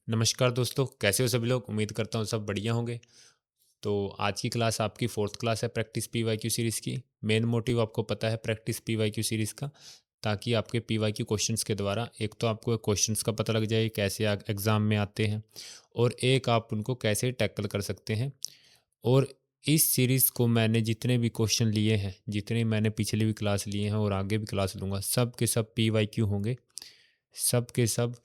नमस्कार दोस्तों, कैसे हो सभी लोग? उम्मीद करता हूँ सब बढ़िया होंगे। तो आज की क्लास आपकी 4th क्लास है प्रैक्टिस पीवाईक्यू सीरीज़ की। मेन मोटिव आपको पता है प्रैक्टिस पीवाईक्यू सीरीज़ का, ताकि आपके पीवाईक्यू क्वेश्चंस के द्वारा एक तो आपको क्वेश्चंस का पता लग जाए कैसे एग्ज़ाम में आते हैं, और एक आप उनको कैसे टैकल कर सकते हैं। और इस सीरीज़ को मैंने जितने भी क्वेश्चन लिए हैं, जितने मैंने पिछले भी क्लास लिए हैं और आगे भी क्लास लूँगा, सब के सब पीवाईक्यू होंगे। सब के सब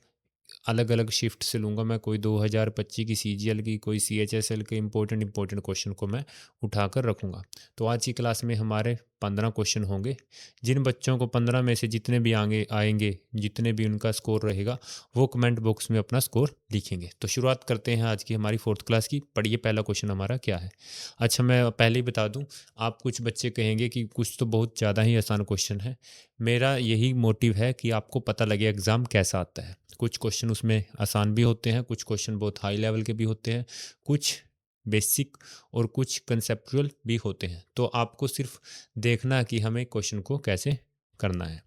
अलग-अलग शिफ्ट से लूँगा मैं, कोई 2025 की सीजीएल की, कोई सीएचएसएल के इम्पोर्टेंट क्वेश्चन को मैं उठाकर रखूँगा। तो आज की क्लास में हमारे 15 क्वेश्चन होंगे। जिन बच्चों को 15 में से जितने भी आगे आएँगे, जितने भी उनका स्कोर रहेगा, वो कमेंट बॉक्स में अपना स्कोर लिखेंगे। तो शुरुआत करते हैं आज की हमारी 4th क्लास की। पढ़िए पहला क्वेश्चन हमारा क्या है? अच्छा, मैं पहले ही बता दूँ, आप कुछ बच्चे कहेंगे कि कुछ तो बहुत ज़्यादा ही आसान क्वेश्चन है। मेरा यही मोटिव है कि आपको पता लगे एग्ज़ाम कैसा आता है। कुछ क्वेश्चन उसमें आसान भी होते हैं, कुछ क्वेश्चन बहुत हाई लेवल के भी होते हैं, कुछ बेसिक और कुछ कंसेप्चुअल भी होते हैं। तो आपको सिर्फ देखना है कि हमें क्वेश्चन को कैसे करना है।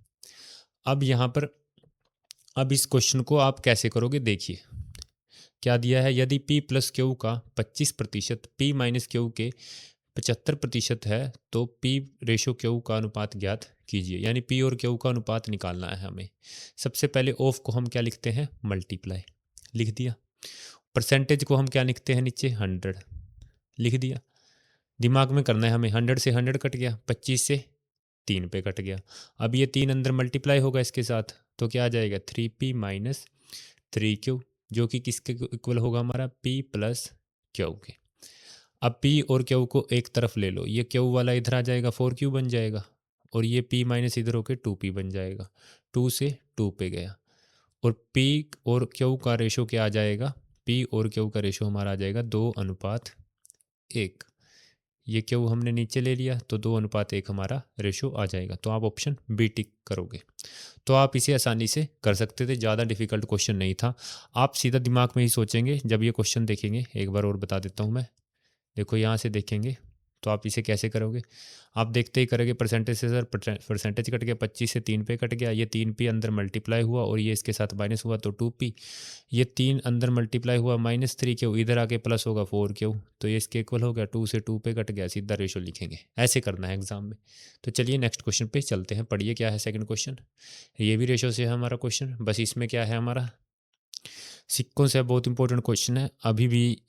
अब यहाँ पर अब इस क्वेश्चन को आप कैसे करोगे, देखिए क्या दिया है। यदि p प्लस क्यू का 25% p माइनस क्यू के 75% है, तो p रेशो क्यू का अनुपात ज्ञात कीजिए। यानी p और क्यू का अनुपात निकालना है हमें। सबसे पहले ऑफ को हम क्या लिखते हैं, मल्टीप्लाई, लिख दिया। परसेंटेज को हम क्या लिखते हैं, नीचे 100, लिख दिया। दिमाग में करना है हमें, 100 से 100 कट गया, 25 से 3 पे कट गया। अब ये 3 अंदर मल्टीप्लाई होगा इसके साथ, तो क्या आ जाएगा 3p माइनस 3q, जो कि किसके इक्वल होगा, हमारा p प्लस क्यू के। अब p और q को एक तरफ ले लो, ये q वाला इधर आ जाएगा, 4q बन जाएगा, और ये p माइनस इधर होके 2p बन जाएगा। 2 से 2 पे गया, और p और q का रेशो क्या आ जाएगा, p और q का रेशो हमारा आ जाएगा 2:1। ये क्यू हमने नीचे ले लिया, तो 2:1 हमारा रेशो आ जाएगा। तो आप ऑप्शन बी टिक करोगे। तो आप इसे आसानी से कर सकते थे, ज़्यादा डिफिकल्ट क्वेश्चन नहीं था। आप सीधा दिमाग में ही सोचेंगे जब ये क्वेश्चन देखेंगे। एक बार और बता देता हूँ मैं, देखो यहाँ से देखेंगे तो आप इसे कैसे करोगे। आप देखते ही करोगे परसेंटेज से, सर परसेंटेज कट गया, 25 से 3 पे कट गया, ये 3p अंदर मल्टीप्लाई हुआ और ये इसके साथ माइनस हुआ तो 2p, ये 3 अंदर मल्टीप्लाई हुआ माइनस 3q, इधर आके प्लस होगा 4q, तो ये इसके इक्वल हो गया, 2 से 2 पे कट गया, सीधा रेशो लिखेंगे। ऐसे करना है एग्जाम में। तो चलिए नेक्स्ट क्वेश्चन पे चलते हैं। पढ़िए क्या है सेकंड क्वेश्चन। ये भी रेशो से है हमारा क्वेश्चन, बस इसमें क्या है हमारा, सिक्कों से। बहुत इंपॉर्टेंट क्वेश्चन है, अभी भी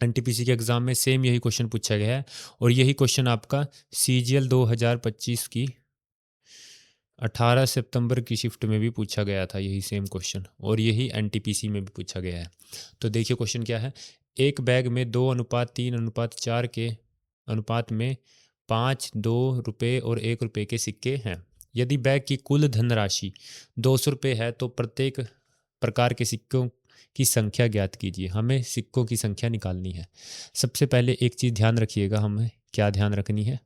एनटीपीसी के एग्ज़ाम में सेम यही क्वेश्चन पूछा गया है, और यही क्वेश्चन आपका सीजीएल 2025 की 18 सितंबर की शिफ्ट में भी पूछा गया था, यही सेम क्वेश्चन, और यही एनटीपीसी में भी पूछा गया है। तो देखिए क्वेश्चन क्या है। एक बैग में 2:3:4 के अनुपात में 5, 2 रुपये और 1 रुपये के सिक्के हैं। यदि बैग की कुल धनराशि 200 रुपये है, तो प्रत्येक प्रकार के सिक्कों की संख्या ज्ञात कीजिए। हमें सिक्कों की संख्या निकालनी है। सबसे पहले एक चीज़ ध्यान रखिएगा, हमें क्या ध्यान रखनी है,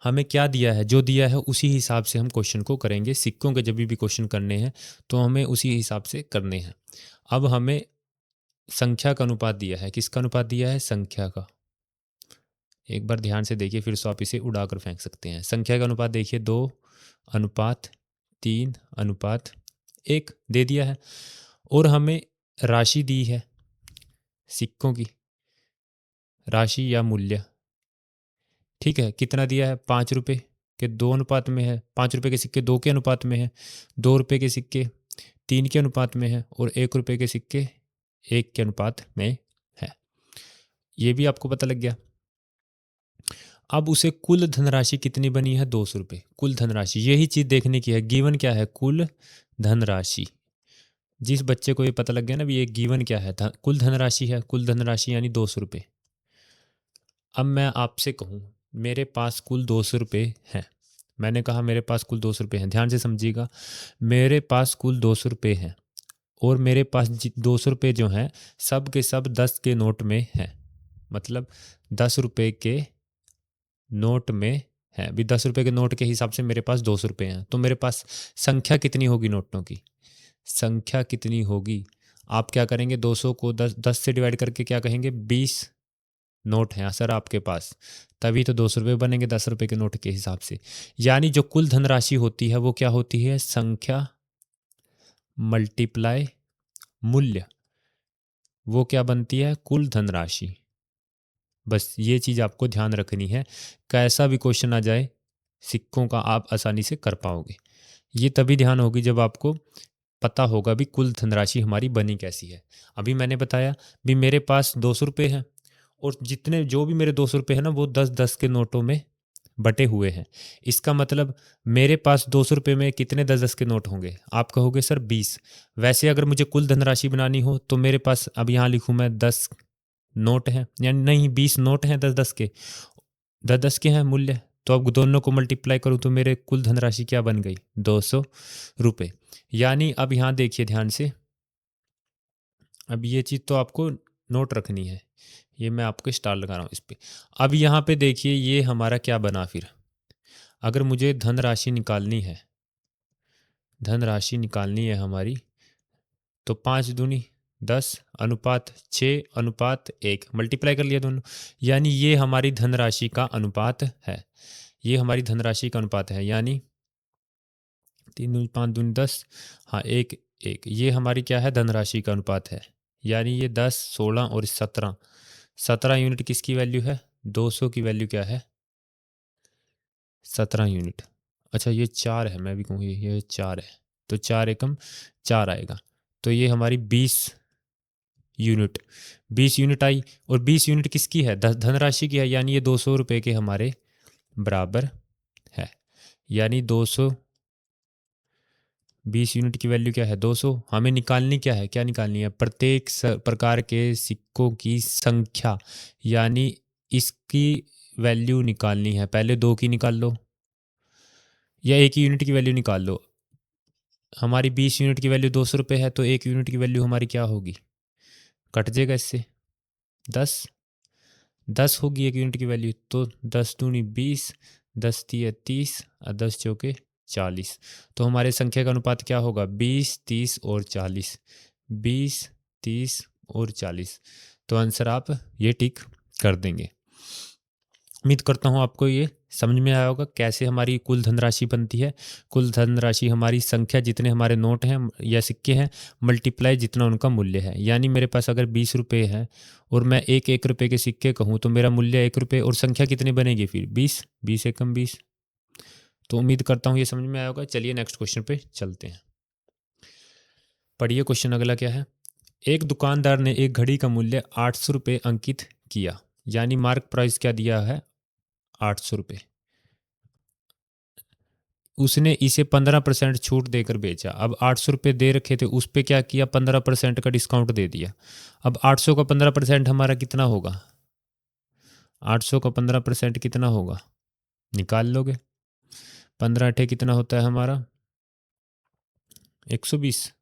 हमें क्या दिया है, जो दिया है उसी हिसाब से हम क्वेश्चन को करेंगे। सिक्कों के जब भी क्वेश्चन करने हैं तो हमें उसी हिसाब से करने हैं। अब हमें संख्या का अनुपात दिया है, किसका अनुपात दिया है, संख्या का। एक बार ध्यान से देखिए, फिर से आप इसे उड़ाकर फेंक सकते हैं। संख्या का अनुपात देखिए, 2:3:1 दे दिया है, और हमें राशि दी है, सिक्कों की राशि या मूल्य। ठीक है, कितना दिया है, 5 रुपये के 2 अनुपात में है, 5 रुपये के सिक्के 2 के अनुपात में है, 2 रुपये के सिक्के 3 के अनुपात में है, और 1 रुपये के सिक्के 1 के अनुपात में है। ये भी आपको पता लग गया। अब उसे कुल धनराशि कितनी बनी है, 200 रुपये। कुल धनराशि, यही चीज़ देखने की है। गिवन क्या है, कुल धनराशि। जिस बच्चे को ये पता लग गया ना भी ये गिवन क्या है, कुल धनराशि है, कुल धनराशि यानी 200 रुपये। अब मैं आपसे कहूँ मेरे पास कुल 200 रुपये हैं, मैंने कहा मेरे पास कुल 200 रुपये हैं, ध्यान से समझिएगा। मेरे पास कुल 200 रुपये हैं, और मेरे पास 200 रुपये जो हैं सब के सब 10 के नोट में हैं, मतलब 10 रुपये के नोट में है। अभी 10 रुपये के नोट के हिसाब से मेरे पास 200 रुपये हैं, तो मेरे पास संख्या कितनी होगी, नोटों की संख्या कितनी होगी। आप क्या करेंगे, 200 को 10 से डिवाइड करके क्या कहेंगे, 20 नोट हैं सर आपके पास, तभी तो 200 रुपये बनेंगे 10 रुपये के नोट के हिसाब से। यानी जो कुल धनराशि होती है वो क्या होती है, संख्या मल्टीप्लाई मूल्य, वो क्या बनती है? कुल धनराशि। बस ये चीज़ आपको ध्यान रखनी है, कैसा भी क्वेश्चन आ जाए सिक्कों का आप आसानी से कर पाओगे। ये तभी ध्यान होगी जब आपको पता होगा भी कुल धनराशि हमारी बनी कैसी है। अभी मैंने बताया भी मेरे पास 200 रुपये हैं और जितने जो भी मेरे 200 रुपये हैं ना वो 10-10 के नोटों में बटे हुए हैं। इसका मतलब मेरे पास 200 रुपये में कितने 10-10 के नोट होंगे? आप कहोगे सर 20। वैसे अगर मुझे कुल धनराशि बनानी हो तो मेरे पास अब यहाँ लिखूँ मैं 10 नोट हैं, यानी नहीं 20 नोट हैं 10-10 के, 10-10 के हैं मूल्य। तो अब दोनों को मल्टीप्लाई करूँ तो मेरे कुल धनराशि क्या बन गई? 200 रुपये। यानी अब यहाँ देखिए ध्यान से, अब ये चीज़ तो आपको नोट रखनी है, ये मैं आपको स्टार लगा रहा हूँ इस पे। अब यहाँ पे देखिए ये हमारा क्या बना फिर, अगर मुझे धनराशि निकालनी है, धनराशि निकालनी है हमारी, तो 5 दूनी 10 अनुपात 6 अनुपात 1 मल्टीप्लाई कर लिया दोनों, यानी ये हमारी धनराशि का अनुपात है, ये हमारी धनराशि का अनुपात है। यानी 3 दूनी 5 दूनी 10, हाँ 1 1, ये हमारी क्या है? धनराशि का अनुपात है। यानी ये 10 16 और 17, 17 यूनिट किसकी वैल्यू है? 200 की वैल्यू क्या है? 17 यूनिट। अच्छा ये 4 है, मैं भी कहूँ ये 4 है, तो 4 एकम 4 आएगा, तो ये हमारी 20 यूनिट, 20 यूनिट आई। और 20 यूनिट किसकी है? धनराशि की है, यानी ये 200 रुपये के हमारे बराबर है। यानी 200, 20 यूनिट की वैल्यू क्या है? 200। हमें निकालनी क्या है? क्या निकालनी है? प्रत्येक प्रकार के सिक्कों की संख्या, यानी इसकी वैल्यू निकालनी है। पहले 2 की निकाल लो या 1 यूनिट की वैल्यू निकाल लो। हमारी 20 यूनिट की वैल्यू 200 रुपये है, तो 1 यूनिट की वैल्यू हमारी क्या होगी? कट जाएगा इससे, 10 10 होगी 1 यूनिट की वैल्यू, तो 10 दूनी 20, 10 तिया 30 और 10 चौके 40। तो हमारे संख्या का अनुपात क्या होगा? 20 30 और 40, 20 30 और 40। तो आंसर आप ये टिक कर देंगे। उम्मीद करता हूँ आपको ये समझ में आया होगा कैसे हमारी कुल धनराशि बनती है। कुल धनराशि हमारी संख्या, जितने हमारे नोट हैं या सिक्के हैं, मल्टीप्लाई जितना उनका मूल्य है। यानी मेरे पास अगर 20 रुपये है और मैं 1-1 रुपये के सिक्के कहूँ तो मेरा मूल्य 1 रुपये, और संख्या कितनी बनेगी फिर? 20, 20 एकम 20। तो उम्मीद करता हूँ ये समझ में आया होगा। चलिए नेक्स्ट क्वेश्चन पे चलते हैं। पढ़िए क्वेश्चन अगला क्या है। एक दुकानदार ने एक घड़ी का मूल्य 800 रुपये अंकित किया, यानी मार्क प्राइस क्या दिया है? 800 रुपये। उसने इसे 15% छूट देकर बेचा। अब 800 रुपये दे रखे थे, उस पर क्या किया? 15% का डिस्काउंट दे दिया। अब 800 का 15% हमारा कितना होगा? 800 का 15% कितना होगा? निकाल लोगे। 15 अठे कितना होता है हमारा? 120।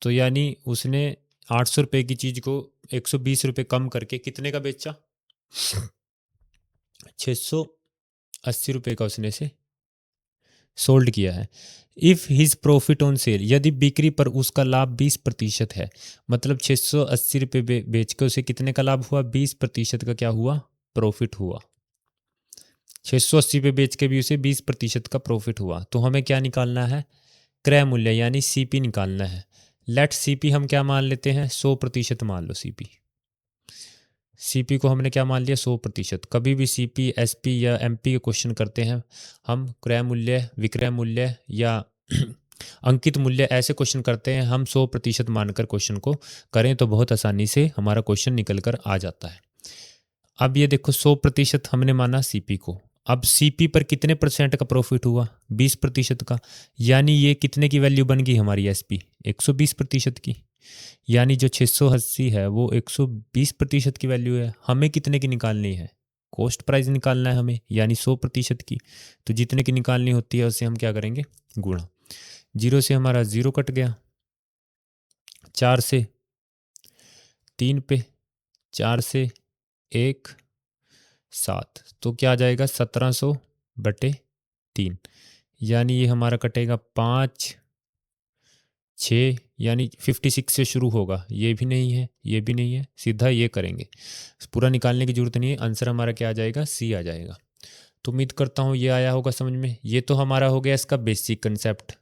तो यानी उसने 800 रुपये की चीज़ को 120 रुपये कम करके कितने का बेचा? 680 रुपये का उसने से सोल्ड किया है। If his profit on sale, यदि बिक्री पर उसका लाभ 20% है, मतलब 680 रुपये बेच के उसे कितने का लाभ हुआ? 20% का क्या हुआ? प्रॉफिट हुआ। 680 पे बेच के भी उसे 20% का प्रॉफिट हुआ। तो हमें क्या निकालना है? क्रय मूल्य, यानी सीपी निकालना है। लेट सीपी हम क्या मान लेते हैं? 100% मान लो सीपी। सीपी को हमने क्या मान लिया? 100%। कभी भी सीपी एसपी या एमपी के क्वेश्चन करते हैं हम, क्रय मूल्य, विक्रय मूल्य या अंकित मूल्य, ऐसे क्वेश्चन करते हैं हम 100% मानकर क्वेश्चन को करें तो बहुत आसानी से हमारा क्वेश्चन निकल कर आ जाता है। अब ये देखो 100% हमने माना सीपी को। अब सीपी पर कितने परसेंट का प्रॉफिट हुआ? 20% का। यानी ये कितने की वैल्यू बन गई हमारी एसपी? 120% की। यानी जो 680 है वो 120% की वैल्यू है। हमें कितने की निकालनी है? कॉस्ट प्राइस निकालना है हमें, यानी 100% की। तो जितने की निकालनी होती है उससे हम क्या करेंगे? गुणा। 0 से हमारा 0 कट गया, 4 से 3 पे, 4 से 1 7, तो क्या आ जाएगा? 1700/3। यानी ये हमारा कटेगा 5 6, यानी 56 से शुरू होगा। ये भी नहीं है, ये भी नहीं है, सीधा ये करेंगे। पूरा निकालने की जरूरत नहीं है, आंसर हमारा क्या आ जाएगा? सी आ जाएगा। तो उम्मीद करता हूँ ये आया होगा समझ में। ये तो हमारा हो गया इसका बेसिक कंसेप्ट,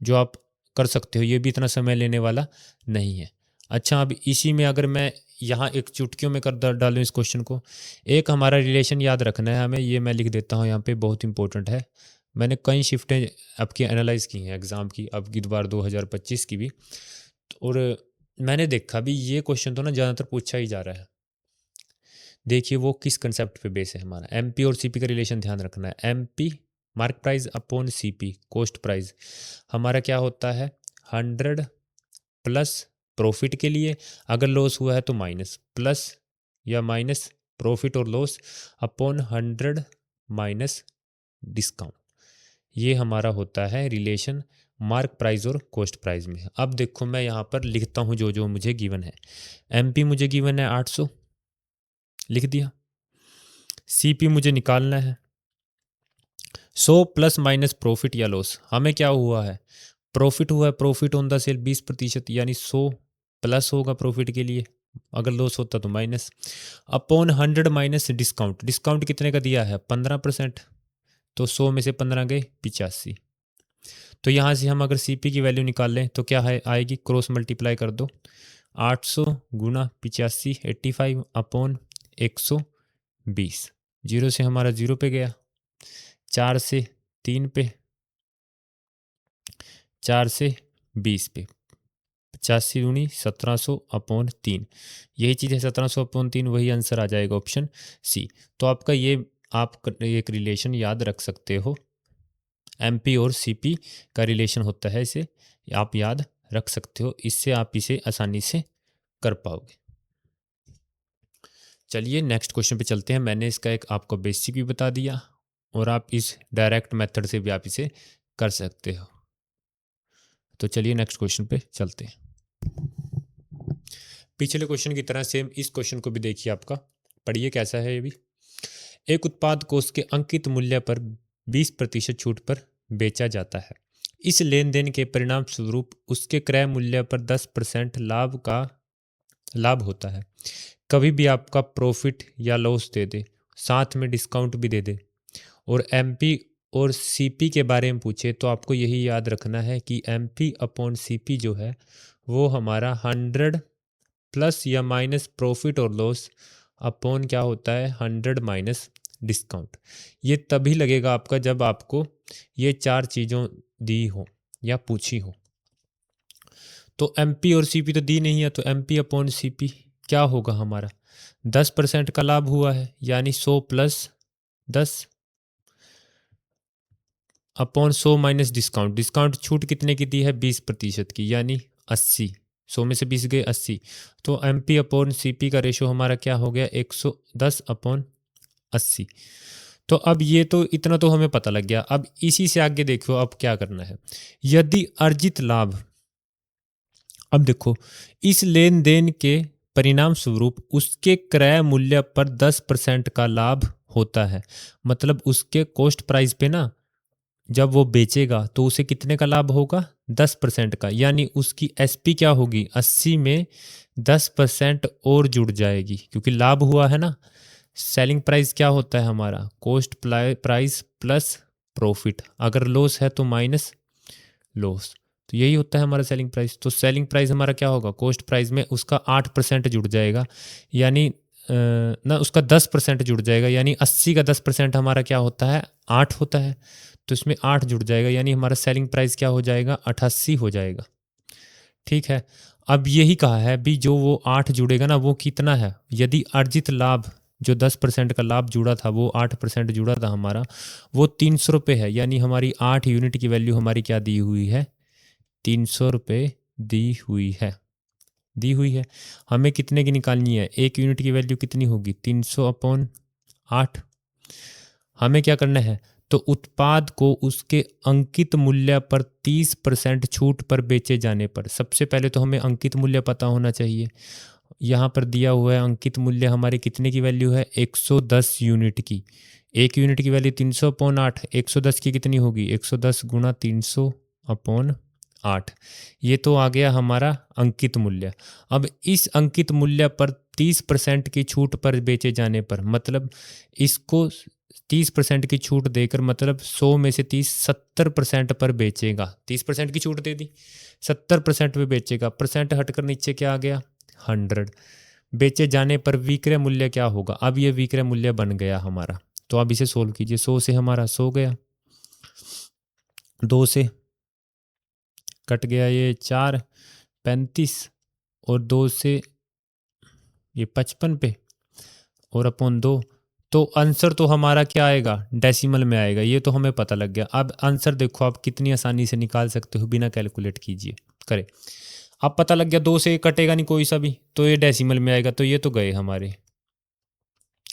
जो आप कर सकते हो, ये भी इतना समय लेने वाला नहीं है। अच्छा, अब इसी में अगर मैं यहाँ एक चुटकियों में कर डालूँ इस क्वेश्चन को, एक हमारा रिलेशन याद रखना है हमें, ये मैं लिख देता हूँ यहाँ पे, बहुत इंपॉर्टेंट है। मैंने कई शिफ्टें आपकी एनालाइज की हैं एग्ज़ाम की, अब की बार 2025 की भी, और मैंने देखा भी ये क्वेश्चन तो ना ज़्यादातर पूछा ही जा रहा है। देखिए वो किस कंसेप्ट पे बेस है हमारा, एमपी और सीपी का रिलेशन ध्यान रखना है। MP mark price upon CP cost price, हमारा क्या होता है 100 प्लस प्रॉफिट के लिए, अगर लॉस हुआ है तो माइनस, प्लस या माइनस प्रॉफिट और लॉस अपॉन 100 माइनस डिस्काउंट। ये हमारा होता है रिलेशन मार्क प्राइस और कॉस्ट प्राइस में। अब देखो मैं यहाँ पर लिखता हूँ जो जो मुझे गिवन है। एमपी मुझे गिवन है 800, लिख दिया। सीपी मुझे निकालना है 100 प्लस माइनस प्रॉफिट या लॉस, हमें क्या हुआ है प्रॉफिट हुआ है, प्रॉफिट ऑन द सेल 20%, यानी 100 प्लस होगा प्रॉफिट के लिए, अगर लॉस होता तो minus, upon 100 minus discount. Discount कितने का दिया है 15%, तो 100 में से 15 गए 85। तो यहाँ से हम अगर सीपी की वैल्यू निकाल लें तो क्या है आएगी, क्रॉस मल्टीप्लाई कर दो, 800 गुना 85 85 अपॉन 120, जीरो से हमारा जीरो पे गया, 4 से 3 पे, 4 से 20 पे, 85 दूनी 1700 अपॉन 3, यही चीज़ है 1700 अपॉन 3, वही आंसर आ जाएगा ऑप्शन सी। तो आपका ये आप एक रिलेशन याद रख सकते हो, एमपी और सीपी का रिलेशन होता है, इसे आप याद रख सकते हो, इससे आप इसे आसानी से कर पाओगे। चलिए नेक्स्ट क्वेश्चन पे चलते हैं। मैंने इसका एक आपको बेसिक भी बता दिया, और आप इस डायरेक्ट मेथड से भी आप इसे कर सकते हो। तो चलिए नेक्स्ट क्वेश्चन पे चलते हैं। पिछले क्वेश्चन की तरह सेम इस क्वेश्चन को भी देखिए, आपका पढ़िए कैसा है ये भी। एक उत्पाद को उसके अंकित मूल्य पर 20% छूट पर बेचा जाता है। इस लेन देन के परिणाम स्वरूप उसके क्रय मूल्य पर 10% लाभ होता है। कभी भी आपका प्रॉफिट या लॉस दे दे, साथ में डिस्काउंट भी दे दे, और एमपी और सीपी के बारे में पूछे, तो आपको यही याद रखना है कि एमपी अपॉन सीपी जो है वो हमारा 100 प्लस या माइनस प्रॉफिट और लॉस अपॉन क्या होता है 100 माइनस डिस्काउंट। ये तभी लगेगा आपका जब आपको ये चार चीज़ों दी हो या पूछी हो। तो एमपी और सीपी तो दी नहीं है, तो एमपी अपॉन सीपी क्या होगा हमारा 10% का लाभ हुआ है, यानी 100 plus 10 upon 100 minus discount. Discount छूट कितने की दी है 20% की, यानी 80, 100 में से 20 गए 80। तो एमपी अपॉन सीपी का रेशो हमारा क्या हो गया 110 अपॉन 80। तो अब ये तो इतना तो हमें पता लग गया। अब इसी से आगे देखो अब क्या करना है। यदि अर्जित लाभ, अब देखो इस लेन देन के परिणाम स्वरूप उसके क्रय मूल्य पर 10% का लाभ होता है, मतलब उसके कॉस्ट प्राइस पे ना जब वो बेचेगा तो उसे कितने का लाभ होगा 10% का, यानी उसकी एसपी क्या होगी 80 में 10% और जुड़ जाएगी, क्योंकि लाभ हुआ है ना। सेलिंग प्राइस क्या होता है हमारा कॉस्ट प्राइस प्लस प्रॉफिट, अगर लॉस है तो माइनस लॉस, तो यही होता है हमारा सेलिंग प्राइस। तो सेलिंग प्राइस हमारा क्या होगा कॉस्ट प्राइस में उसका 8% जुड़ जाएगा, यानी ना उसका 10% जुड़ जाएगा, यानी 80 का 10% हमारा क्या होता है 8 होता है, तो इसमें 8 जुड़ जाएगा, यानी हमारा सेलिंग प्राइस क्या हो जाएगा 88 हो जाएगा। ठीक है, अब यही कहा है भी जो वो 8 जुड़ेगा ना वो कितना है, यदि अर्जित लाभ जो 10% का लाभ जुड़ा था वो 8% जुड़ा था हमारा, वो 300 रुपये है, यानी हमारी 8 यूनिट की वैल्यू हमारी क्या दी हुई है 300 रुपये दी हुई है। हमें कितने की निकालनी है, एक यूनिट की वैल्यू कितनी होगी 300 अपॉन 8। हमें क्या करना है, तो उत्पाद को उसके अंकित मूल्य पर 30% छूट पर बेचे जाने पर, सबसे पहले तो हमें अंकित मूल्य पता होना चाहिए। यहाँ पर दिया हुआ है अंकित मूल्य हमारी कितने की वैल्यू है 110 यूनिट की, एक यूनिट की वैल्यू 300 अपॉन 8, 110 की कितनी होगी 110 गुना 300 अपॉन 8, ये तो आ गया हमारा अंकित मूल्य। अब इस अंकित मूल्य पर 30% की छूट पर बेचे जाने पर, मतलब इसको 30% की छूट देकर, मतलब 100 में से 30 70% पर बेचेगा। 30% की छूट दे दी, 70% पे बेचेगा। परसेंट हटकर नीचे क्या आ गया? 100। बेचे जाने पर विक्रय मूल्य क्या होगा? अब ये विक्रय मूल्य बन गया हमारा, तो अब इसे सोल्व कीजिए। 100 से हमारा 100 गया, 2 से कट गया ये 4, 35, और 2 से ये 55 पे, और अपॉन 2। तो आंसर तो हमारा क्या आएगा? डेसिमल में आएगा। ये तो हमें पता लग गया। अब आंसर देखो आप कितनी आसानी से निकाल सकते हो बिना कैलकुलेट कीजिए करे। अब पता लग गया 2 से कटेगा नहीं कोई सा भी, तो ये डेसिमल में आएगा। तो ये तो गए हमारे।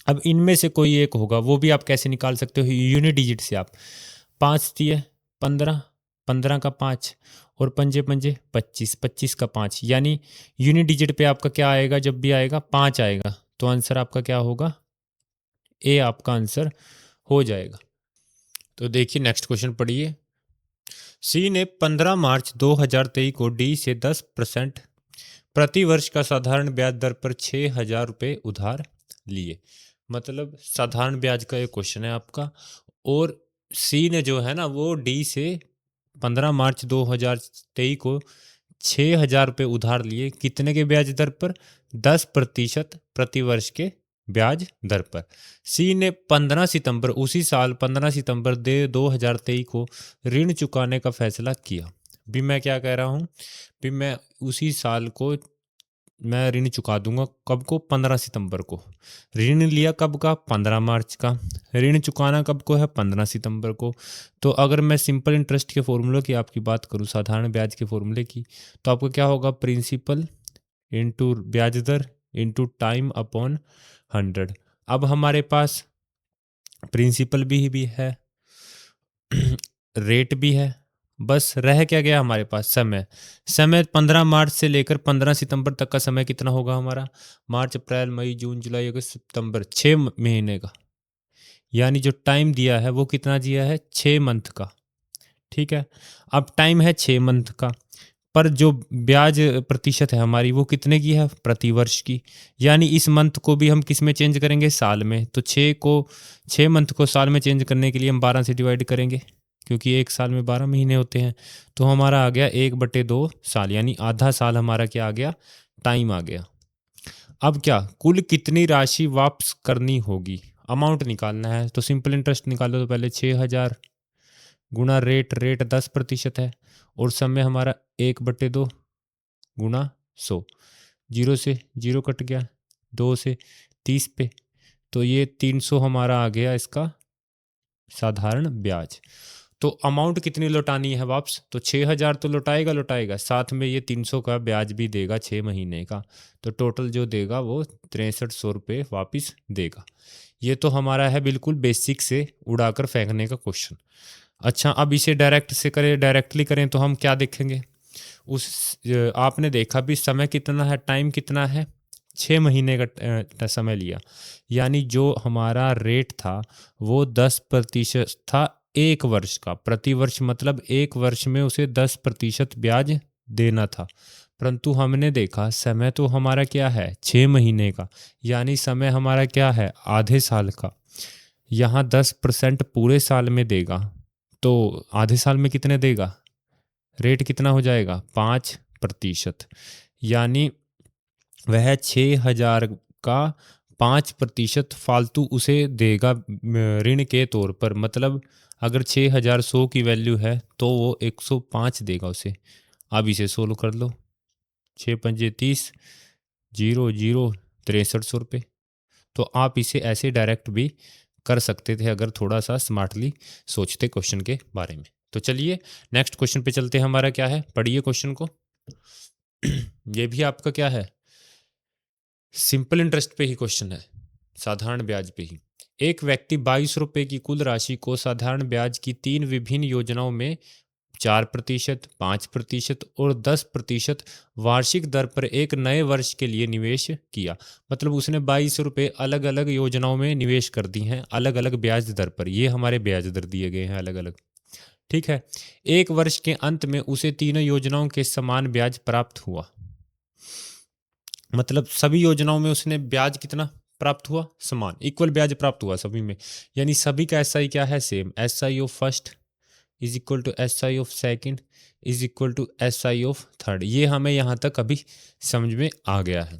अब इनमें से कोई एक होगा, वो भी आप कैसे निकाल सकते हो? यूनिट डिजिट से आप 5 दिए 15, 15 का 5, और पंजे पंजे 25, 25 का 5, यानी यूनिट डिजिट पे आपका क्या आएगा? जब भी आएगा 5 आएगा। तो आंसर आपका क्या होगा? ए आपका आंसर हो जाएगा। तो देखिए नेक्स्ट क्वेश्चन पढ़िए। सी ने 15 मार्च 2023 को डी से 10% प्रति वर्ष का साधारण ब्याज दर पर 6,000 रुपये उधार लिए। मतलब साधारण ब्याज का ये क्वेश्चन है आपका, और सी ने जो है ना वो डी से 15 मार्च 2023 को 6,000 रुपये उधार लिए। कितने के ब्याज दर पर? 10% प्रति वर्ष के ब्याज दर पर। सी ने 15 सितंबर, उसी साल 15 सितंबर 2023 को ऋण चुकाने का फैसला किया। भी मैं क्या कह रहा हूँ? भी मैं उसी साल को मैं ऋण चुका दूंगा। कब को? 15 सितंबर को। ऋण लिया कब का? 15 मार्च का। ऋण चुकाना कब को है? 15 सितंबर को। तो अगर मैं सिंपल इंटरेस्ट के फॉर्मूले की आपकी बात करूं, साधारण ब्याज के फॉर्मूले की, तो आपको क्या होगा? प्रिंसिपल इंटू ब्याज दर इंटू टाइम अपॉन 100। अब हमारे पास प्रिंसिपल भी है रेट भी है, बस रह क्या गया हमारे पास? समय। समय 15 मार्च से लेकर 15 सितंबर तक का समय कितना होगा हमारा? मार्च, अप्रैल, मई, जून, जुलाई, अगस्त, सितंबर, 6 महीने का। यानी जो टाइम दिया है वो कितना दिया है? 6 मंथ का। ठीक है, अब टाइम है 6 मंथ का, पर जो ब्याज प्रतिशत है हमारी वो कितने की है? प्रति वर्ष की। यानी इस मंथ को भी हम किस में चेंज करेंगे? साल में। तो 6 मंथ को साल में चेंज करने के लिए हम 12 से डिवाइड करेंगे, क्योंकि एक साल में 12 महीने होते हैं। तो हमारा आ गया 1/2 साल, यानी आधा साल हमारा क्या आ गया? टाइम आ गया। अब क्या, कुल कितनी राशि वापस करनी होगी? अमाउंट निकालना है। तो सिंपल इंटरेस्ट निकालो। तो पहले 6,000 गुणा रेट 10% है, और समय हमारा 1/2 गुणा 100। 0 से 0 कट गया, 2 से 30 पे, तो ये 300 हमारा आ गया इसका साधारण ब्याज। तो अमाउंट कितनी लौटानी है वापस? तो 6,000 तो लौटाएगा, साथ में ये 300 का ब्याज भी देगा 6 महीने का। तो टोटल जो देगा वो 6300 रुपये वापस देगा। ये तो हमारा है बिल्कुल बेसिक से उड़ाकर फेंकने का क्वेश्चन। अच्छा, अब इसे डायरेक्टली करें तो हम क्या देखेंगे? आपने देखा भी समय कितना है, टाइम कितना है? 6 महीने का समय लिया, यानी जो हमारा रेट था वो 10% था 1 वर्ष का। प्रति वर्ष मतलब 1 वर्ष में उसे 10% ब्याज देना था। परंतु हमने देखा समय तो हमारा क्या है? 6 महीने का, यानी समय हमारा क्या है? आधे साल का। यहाँ 10% पूरे साल में देगा, तो आधे साल में कितने देगा? रेट कितना हो जाएगा? 5%। यानी वह 6,000 का 5% फालतू उसे देगा ऋण के तौर पर। मतलब अगर 6,000 100 की वैल्यू है तो वो 105 देगा उसे। अब इसे सोल्व कर लो। 6 पंजे 30, 0 0 6300 रुपये। तो आप इसे ऐसे डायरेक्ट भी कर सकते थे अगर थोड़ा सा स्मार्टली सोचते क्वेश्चन के बारे में। तो चलिए नेक्स्ट क्वेश्चन पे चलते हैं। हमारा क्या है? पढ़िए क्वेश्चन को। ये भी आपका क्या है? सिंपल इंटरेस्ट पे ही क्वेश्चन है, साधारण ब्याज पे ही। एक व्यक्ति 22 रुपये की कुल राशि को साधारण ब्याज की 3 विभिन्न योजनाओं में 4%, 5% और 10% वार्षिक दर पर एक नए वर्ष के लिए निवेश किया। मतलब उसने 22 रुपये अलग अलग योजनाओं में निवेश कर दी हैं, अलग अलग ब्याज दर पर। ये हमारे ब्याज दर दिए गए हैं अलग अलग। ठीक है, एक वर्ष के अंत में उसे तीनों योजनाओं के समान ब्याज प्राप्त हुआ। मतलब सभी योजनाओं में उसने ब्याज कितना प्राप्त हुआ? समान, इक्वल ब्याज प्राप्त हुआ सभी में। यानी सभी का एस आई क्या है? Same. S I of first is equal to S I of second is equal to S I of third. ये हमें यहाँ तक अभी समझ में आ गया है।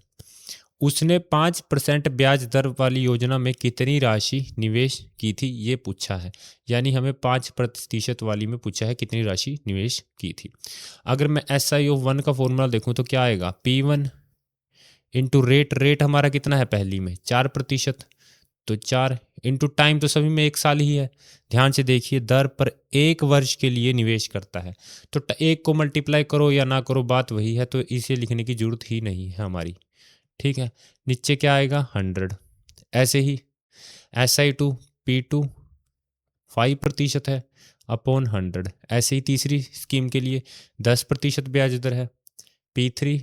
उसने 5% ब्याज दर वाली योजना में कितनी राशि निवेश की थी, ये पूछा है। यानी हमें 5% वाली में पूछा है कितनी राशि निवेश की थी। अगर मैं एस आई ऑफ वन का फॉर्मूला देखूं तो क्या आएगा? P1 into rate. रेट हमारा कितना है पहली में? 4%। तो 4 इंटू टाइम, तो सभी में एक साल ही है। ध्यान से देखिए, दर पर 1 वर्ष के लिए निवेश करता है। तो एक को मल्टीप्लाई करो या ना करो, बात वही है, तो इसे लिखने की जरूरत ही नहीं है हमारी। ठीक है, नीचे क्या आएगा? 100। ऐसे ही एस आई टू P2 5% है अपॉन 100। ऐसे ही तीसरी स्कीम के लिए 10% ब्याज दर है, P3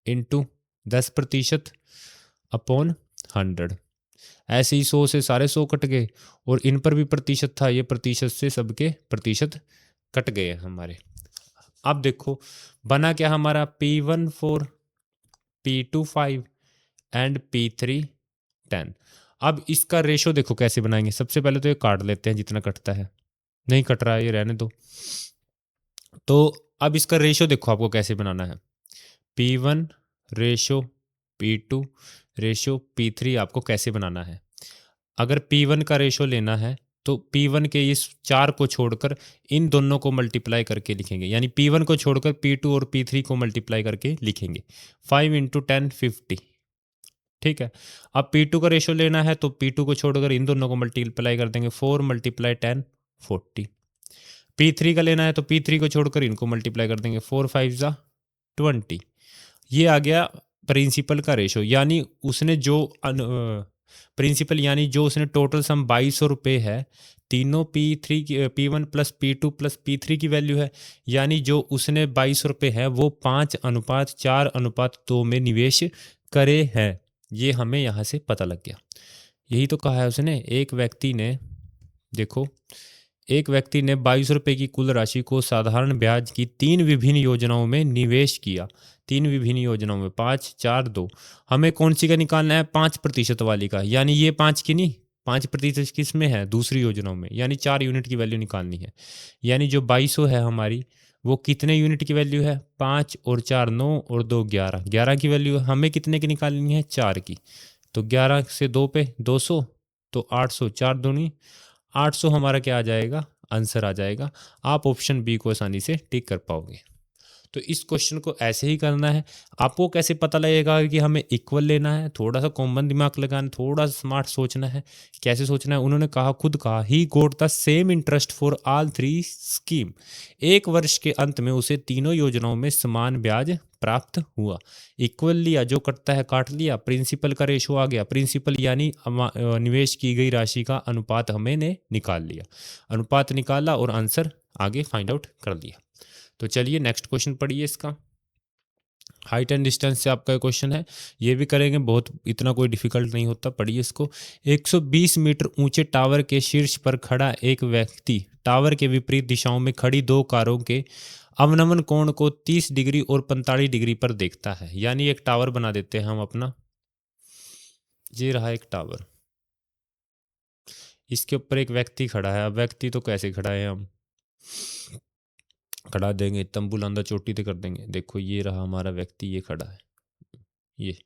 इंटू 10% अपॉन 100। ऐसे ही 100 से सारे 100 कट गए, और इन पर भी प्रतिशत था, ये प्रतिशत से सबके प्रतिशत कट गए हमारे। अब देखो बना क्या हमारा? P1 4, P2 5 and P3 10। अब इसका रेशो देखो कैसे बनाएंगे। सबसे पहले तो ये काट लेते हैं जितना कटता है। नहीं कट रहा है, ये रहने दो। तो अब इसका रेशो देखो आपको कैसे बनाना है। P1 ratio P2 ratio P3 आपको कैसे बनाना है। अगर P1 का रेशो लेना है तो P1 के इस 4 को छोड़कर इन दोनों को मल्टीप्लाई करके लिखेंगे। यानी P1 को छोड़कर P2 और P3 को मल्टीप्लाई करके लिखेंगे। 5 इंटू 10 50। ठीक है, अब P2 का रेशो लेना है तो P2 को छोड़कर इन दोनों को मल्टीप्लाई कर देंगे। 4 मल्टीप्लाई 10 40। P3 का लेना है तो P3 को छोड़कर इनको मल्टीप्लाई कर देंगे। 4 5 जा 20। ये आ गया प्रिंसिपल का रेशो। यानी उसने जो प्रिंसिपल यानी जो उसने टोटल सम 2200 है, तीनों P3 की P1 plus P2 plus P3 की वैल्यू है। यानी जो उसने 2200 है वो 5:4:2 में निवेश करे हैं। ये हमें यहाँ से पता लग गया। यही तो कहा है उसने। एक व्यक्ति ने, देखो, एक व्यक्ति ने 2200 की कुल राशि को साधारण ब्याज की 3 विभिन्न योजनाओं में निवेश किया। 3 विभिन्न योजनाओं में 5 4 2। हमें कौन सी का निकालना है? 5% वाली का। यानी ये 5 की नहीं, 5% किस में है? दूसरी योजनाओं में। यानी 4 यूनिट की वैल्यू निकालनी है। यानी जो 2200 है हमारी, वो कितने यूनिट की वैल्यू है? 5 और 4 9 और 2 11। 11 की वैल्यू हमें कितने की निकालनी है? 4 की। तो 11 से 2 पे 200, तो 800। 4 दूनी 800 हमारा क्या आ जाएगा? आंसर आ जाएगा। आप ऑप्शन बी को आसानी से टिक कर पाओगे। तो इस क्वेश्चन को ऐसे ही करना है। आपको कैसे पता लगेगा कि हमें इक्वल लेना है? थोड़ा सा कॉमन दिमाग लगाना, थोड़ा स्मार्ट सोचना है। कैसे सोचना है? उन्होंने कहा, खुद कहा, he got the same interest for all 3 scheme. 1 वर्ष के अंत में उसे तीनों योजनाओं में समान ब्याज प्राप्त हुआ। इक्वल लिया, जो कटता है काट लिया। प्रिंसिपल का रेशो आ गया। प्रिंसिपल यानी निवेश की गई राशि का अनुपात हमने निकाल लिया। अनुपात निकाला और आंसर आगे फाइंड आउट कर लिया। तो चलिए नेक्स्ट क्वेश्चन पढ़िए इसका। हाइट एंड डिस्टेंस से आपका क्वेश्चन है, ये भी करेंगे, बहुत इतना कोई डिफिकल्ट नहीं होता। पढ़िए इसको। 120 मीटर ऊंचे टावर के शीर्ष पर खड़ा एक व्यक्ति टावर के विपरीत दिशाओं में खड़ी 2 कारों के अवनमन कोण को 30 डिग्री और 45 डिग्री पर देखता है। यानी एक टावर बना देते हैं हम अपना। ये रहा एक टावर, इसके ऊपर एक व्यक्ति खड़ा है। अब व्यक्ति तो कैसे खड़ा है? हम खड़ा देंगे, तंबू लांदा चोटी ते कर देंगे। देखो ये रहा हमारा व्यक्ति, ये खड़ा है। ये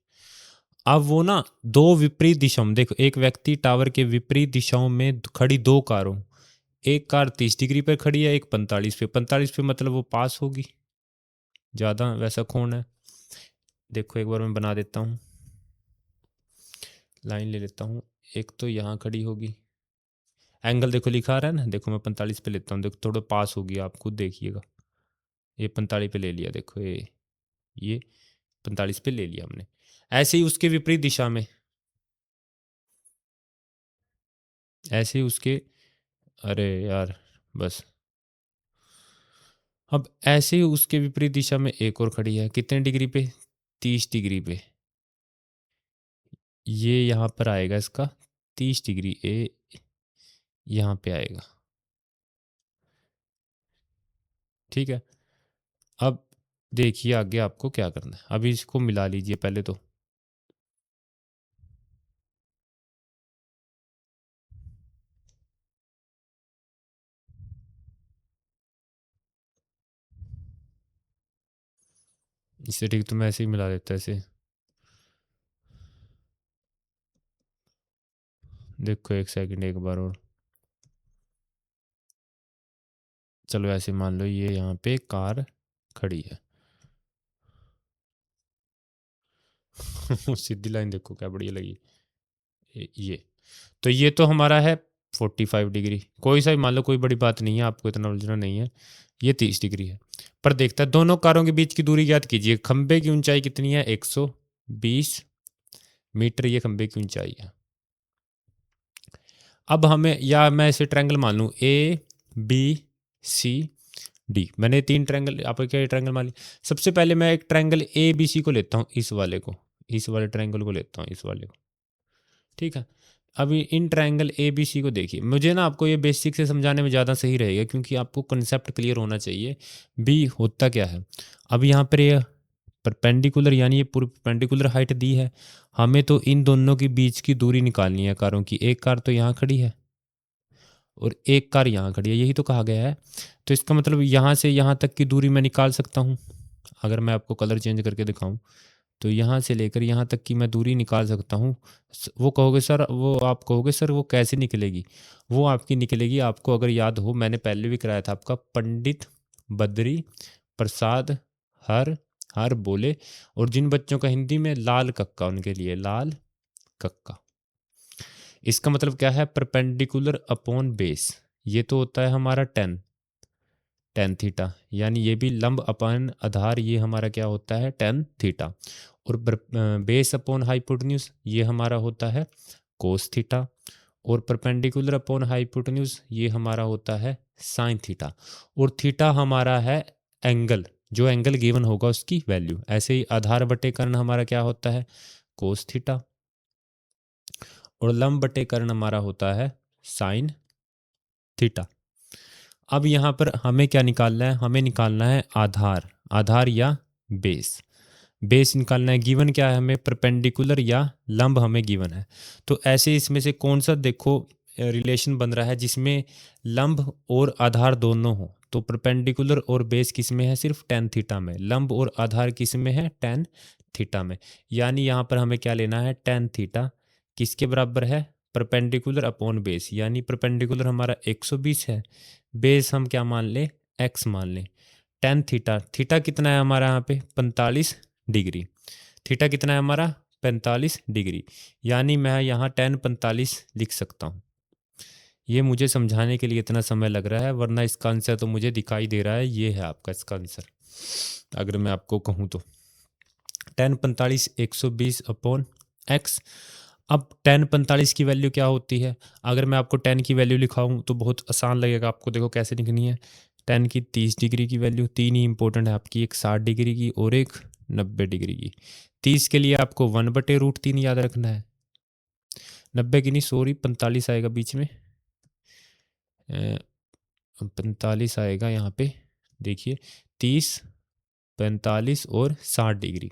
अब वो ना 2 विपरीत दिशाओं में, देखो, एक व्यक्ति टावर के विपरीत दिशाओं में खड़ी 2 कारों, एक कार 30 डिग्री पर खड़ी है, एक 45 पे। 45 पे मतलब वो पास होगी, ज़्यादा वैसा कौन है? देखो एक बार मैं बना देता हूँ, लाइन ले लेता हूँ। एक तो यहाँ खड़ी होगी, एंगल देखो लिखा आ रहा है ना, देखो मैं 45 पे लेता हूँ, देखो थोड़ा पास होगी, आप खुद देखिएगा। ये 45 पे ले लिया, देखो ये 45 पे ले लिया हमने। ऐसे ही उसके विपरीत दिशा में, ऐसे ही उसके, अरे यार बस, अब ऐसे ही उसके विपरीत दिशा में एक और खड़ी है, कितने डिग्री पे? 30 डिग्री पे। ये यहाँ पर आएगा इसका 30 डिग्री, ए यहाँ पे आएगा। ठीक है, अब देखिए आगे आपको क्या करना है। अभी इसको मिला लीजिए पहले तो। इससे ठीक तो मैं ऐसे ही मिला देता ऐसे। देखो एक सेकंड एक बार और। चलो ऐसे मान लो ये यहाँ पे कार खड़ी है। सीधी लाइन देखो क्या बढ़िया लगी। ये तो ये तो हमारा है 45 डिग्री, कोई सा भी मान लो, कोई बड़ी बात नहीं है, आपको इतना उलझना नहीं है। ये 30 डिग्री है। पर देखता है दोनों कारों के बीच की दूरी ज्ञात कीजिए। खंबे की ऊंचाई कितनी है? 120 मीटर ये खंबे की ऊंचाई है। अब हमें, या मैं इसे ट्रायंगल मान लूँ, ABCD, मैंने 3 ट्रायंगल, आप क्या ट्रायंगल मान ली। सबसे पहले मैं एक ट्रायंगल ABC को लेता हूँ, इस वाले को, इस वाले ट्रायंगल को लेता हूँ, इस वाले को। ठीक है। अभी इन ट्रायंगल ABC को देखिए, मुझे ना आपको ये बेसिक से समझाने में ज़्यादा सही रहेगा, क्योंकि आपको कंसेप्ट क्लियर होना चाहिए। बी होता क्या है। अब यहाँ पर ये परपेंडिकुलर, यानी ये पूरी परपेंडिकुलर हाइट दी है। हमें तो इन दोनों के बीच की दूरी निकालनी है कारों की। एक कार तो यहाँ खड़ी है और एक कार यहाँ खड़ी है, यही तो कहा गया है। तो इसका मतलब यहाँ से यहाँ तक की दूरी मैं निकाल सकता हूँ। अगर मैं आपको कलर चेंज करके दिखाऊं, तो यहाँ से लेकर यहाँ तक की मैं दूरी निकाल सकता हूँ। वो कहोगे सर, वो आप कहोगे सर वो कैसे निकलेगी। वो आपकी निकलेगी, आपको अगर याद हो, मैंने पहले भी कराया था आपका, पंडित बद्री प्रसाद हर हर बोले। और जिन बच्चों का हिंदी में लाल कक्का, उनके लिए लाल कक्का। इसका मतलब क्या है? परपेंडिकुलर अपॉन बेस, ये तो होता है हमारा टेन थीटा, यानी ये भी लंब अपान आधार, ये हमारा क्या होता है? Tan theta. और बेस अपॉन हाइपोटेन्यूज ये हमारा होता है कोस थीटा। और परपेंडिकुलर अपॉन हाइपोटेन्यूज ये हमारा होता है साइन थीटा। और थीटा हमारा है एंगल, जो एंगल गिवन होगा उसकी वैल्यू। ऐसे ही आधार बटे कर्ण हमारा क्या होता है? Cos theta. और लंब बटे कर्ण हमारा होता है साइन थीटा। अब यहाँ पर हमें क्या निकालना है? हमें निकालना है आधार, आधार या बेस। बेस निकालना है। गिवन क्या है हमें? परपेंडिकुलर या लंब हमें गिवन है। तो ऐसे इसमें से कौन सा देखो रिलेशन बन रहा है जिसमें लंब और आधार दोनों हो। तो परपेंडिकुलर और बेस किस में है? सिर्फ टेन थीटा में। लंब और आधार किस में है? टेन थीटा में। यानी यहाँ पर हमें क्या लेना है? टेन थीटा किसके बराबर है? परपेंडिकुलर अपॉन बेस, यानी परपेंडिकुलर हमारा 120 है, बेस हम क्या मान ले? एक्स मान लें। टेन थीटा, थीटा कितना है हमारा यहाँ पे? 45 डिग्री। थीटा कितना है हमारा? 45 डिग्री। यानी मैं यहाँ टेन 45 लिख सकता हूँ। ये मुझे समझाने के लिए इतना समय लग रहा है, वरना इसका आंसर तो मुझे दिखाई दे रहा है। ये है आपका इसका आंसर, अगर मैं आपको कहूँ तो टेन 45 120 अपॉन एक्स। अब टेन 45 की वैल्यू क्या होती है? अगर मैं आपको टेन की वैल्यू लिखाऊं तो बहुत आसान लगेगा आपको। देखो कैसे लिखनी है। टेन की 30 डिग्री की वैल्यू, तीन ही इंपॉर्टेंट है आपकी, एक 60 डिग्री की और एक 90 डिग्री की। 30 के लिए आपको 1/√3 याद रखना है। 90 की नहीं, सॉरी, 45 आएगा बीच में। 45 आएगा यहाँ पे, देखिए 30, 45 और 60 डिग्री।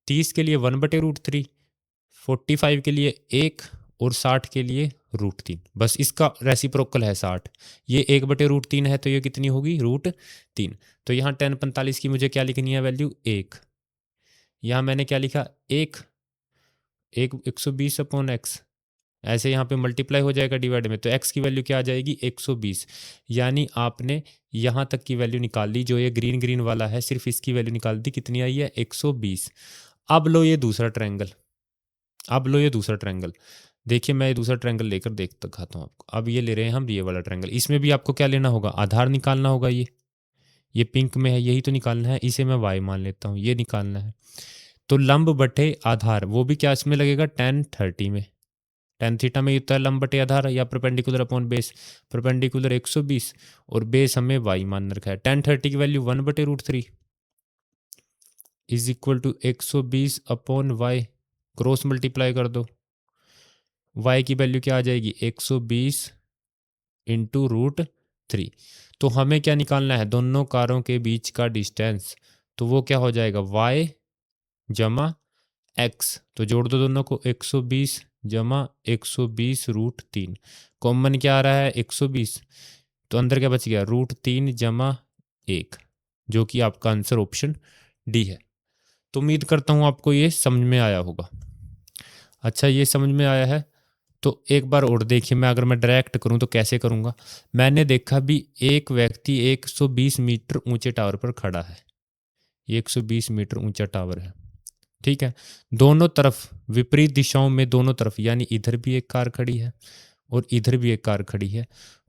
30 के लिए 1/√3, 45 के लिए एक, और 60 के लिए √3। बस इसका रेसिप्रोकल है 60। ये 1/√3 है, तो ये कितनी होगी? √3। तो यहाँ टेन 45 की मुझे क्या लिखनी है वैल्यू? एक। यहाँ मैंने क्या लिखा? एक, 120 अपॉन एक्स। ऐसे यहाँ पे मल्टीप्लाई हो जाएगा डिवाइड में, तो एक्स की वैल्यू क्या आ जाएगी? 120। यानी आपने यहाँ तक की वैल्यू निकाल ली, जो ये ग्रीन ग्रीन वाला है, सिर्फ इसकी वैल्यू निकाल दी। कितनी आई है? 120। अब लो ये दूसरा ट्रायंगल, अब लो ये दूसरा ट्रायंगल। देखिए मैं ये दूसरा ट्रायंगल लेकर देख दिखाता हूँ आपको। अब ये ले रहे हैं हम, ये वाला ट्रायंगल। इसमें भी आपको क्या लेना होगा? आधार निकालना होगा। ये पिंक में है, यही तो निकालना है। इसे मैं वाई मान लेता हूँ, ये निकालना है। तो लंब बटे आधार, वो भी क्या इसमें लगेगा? टेन 30 में। टेन थीटा में होता है लंब बटे आधार, या परपेंडिकुलर अपॉन बेस। परपेंडिकुलर 120 और बेस हमें वाई मान रखा है। टेन 30 की value 1/√3 is equal to 120 upon Y. Cross multiply कर दो, y की वैल्यू क्या आ जाएगी? 120 इंटू √3। तो हमें क्या निकालना है? दोनों कारों के बीच का डिस्टेंस। तो वो क्या हो जाएगा? y जमा x। तो जोड़ दो दोनों को, 120 जमा 120 √3। कॉमन क्या आ रहा है? 120। तो अंदर क्या बच गया? √3 जमा 1, जो कि आपका आंसर ऑप्शन डी है। तो उम्मीद करता हूँ आपको ये समझ में आया होगा। अच्छा, ये समझ में आया है तो एक बार और देखिए, मैं अगर मैं डायरेक्ट करूँ तो कैसे करूँगा। मैंने देखा भी एक व्यक्ति 120 मीटर ऊंचे टावर पर खड़ा है, 120 मीटर ऊंचा टावर है, ठीक है। दोनों तरफ विपरीत दिशाओं में, दोनों तरफ यानी इधर भी एक कार खड़ी है और इधर भी एक कार खड़ी है,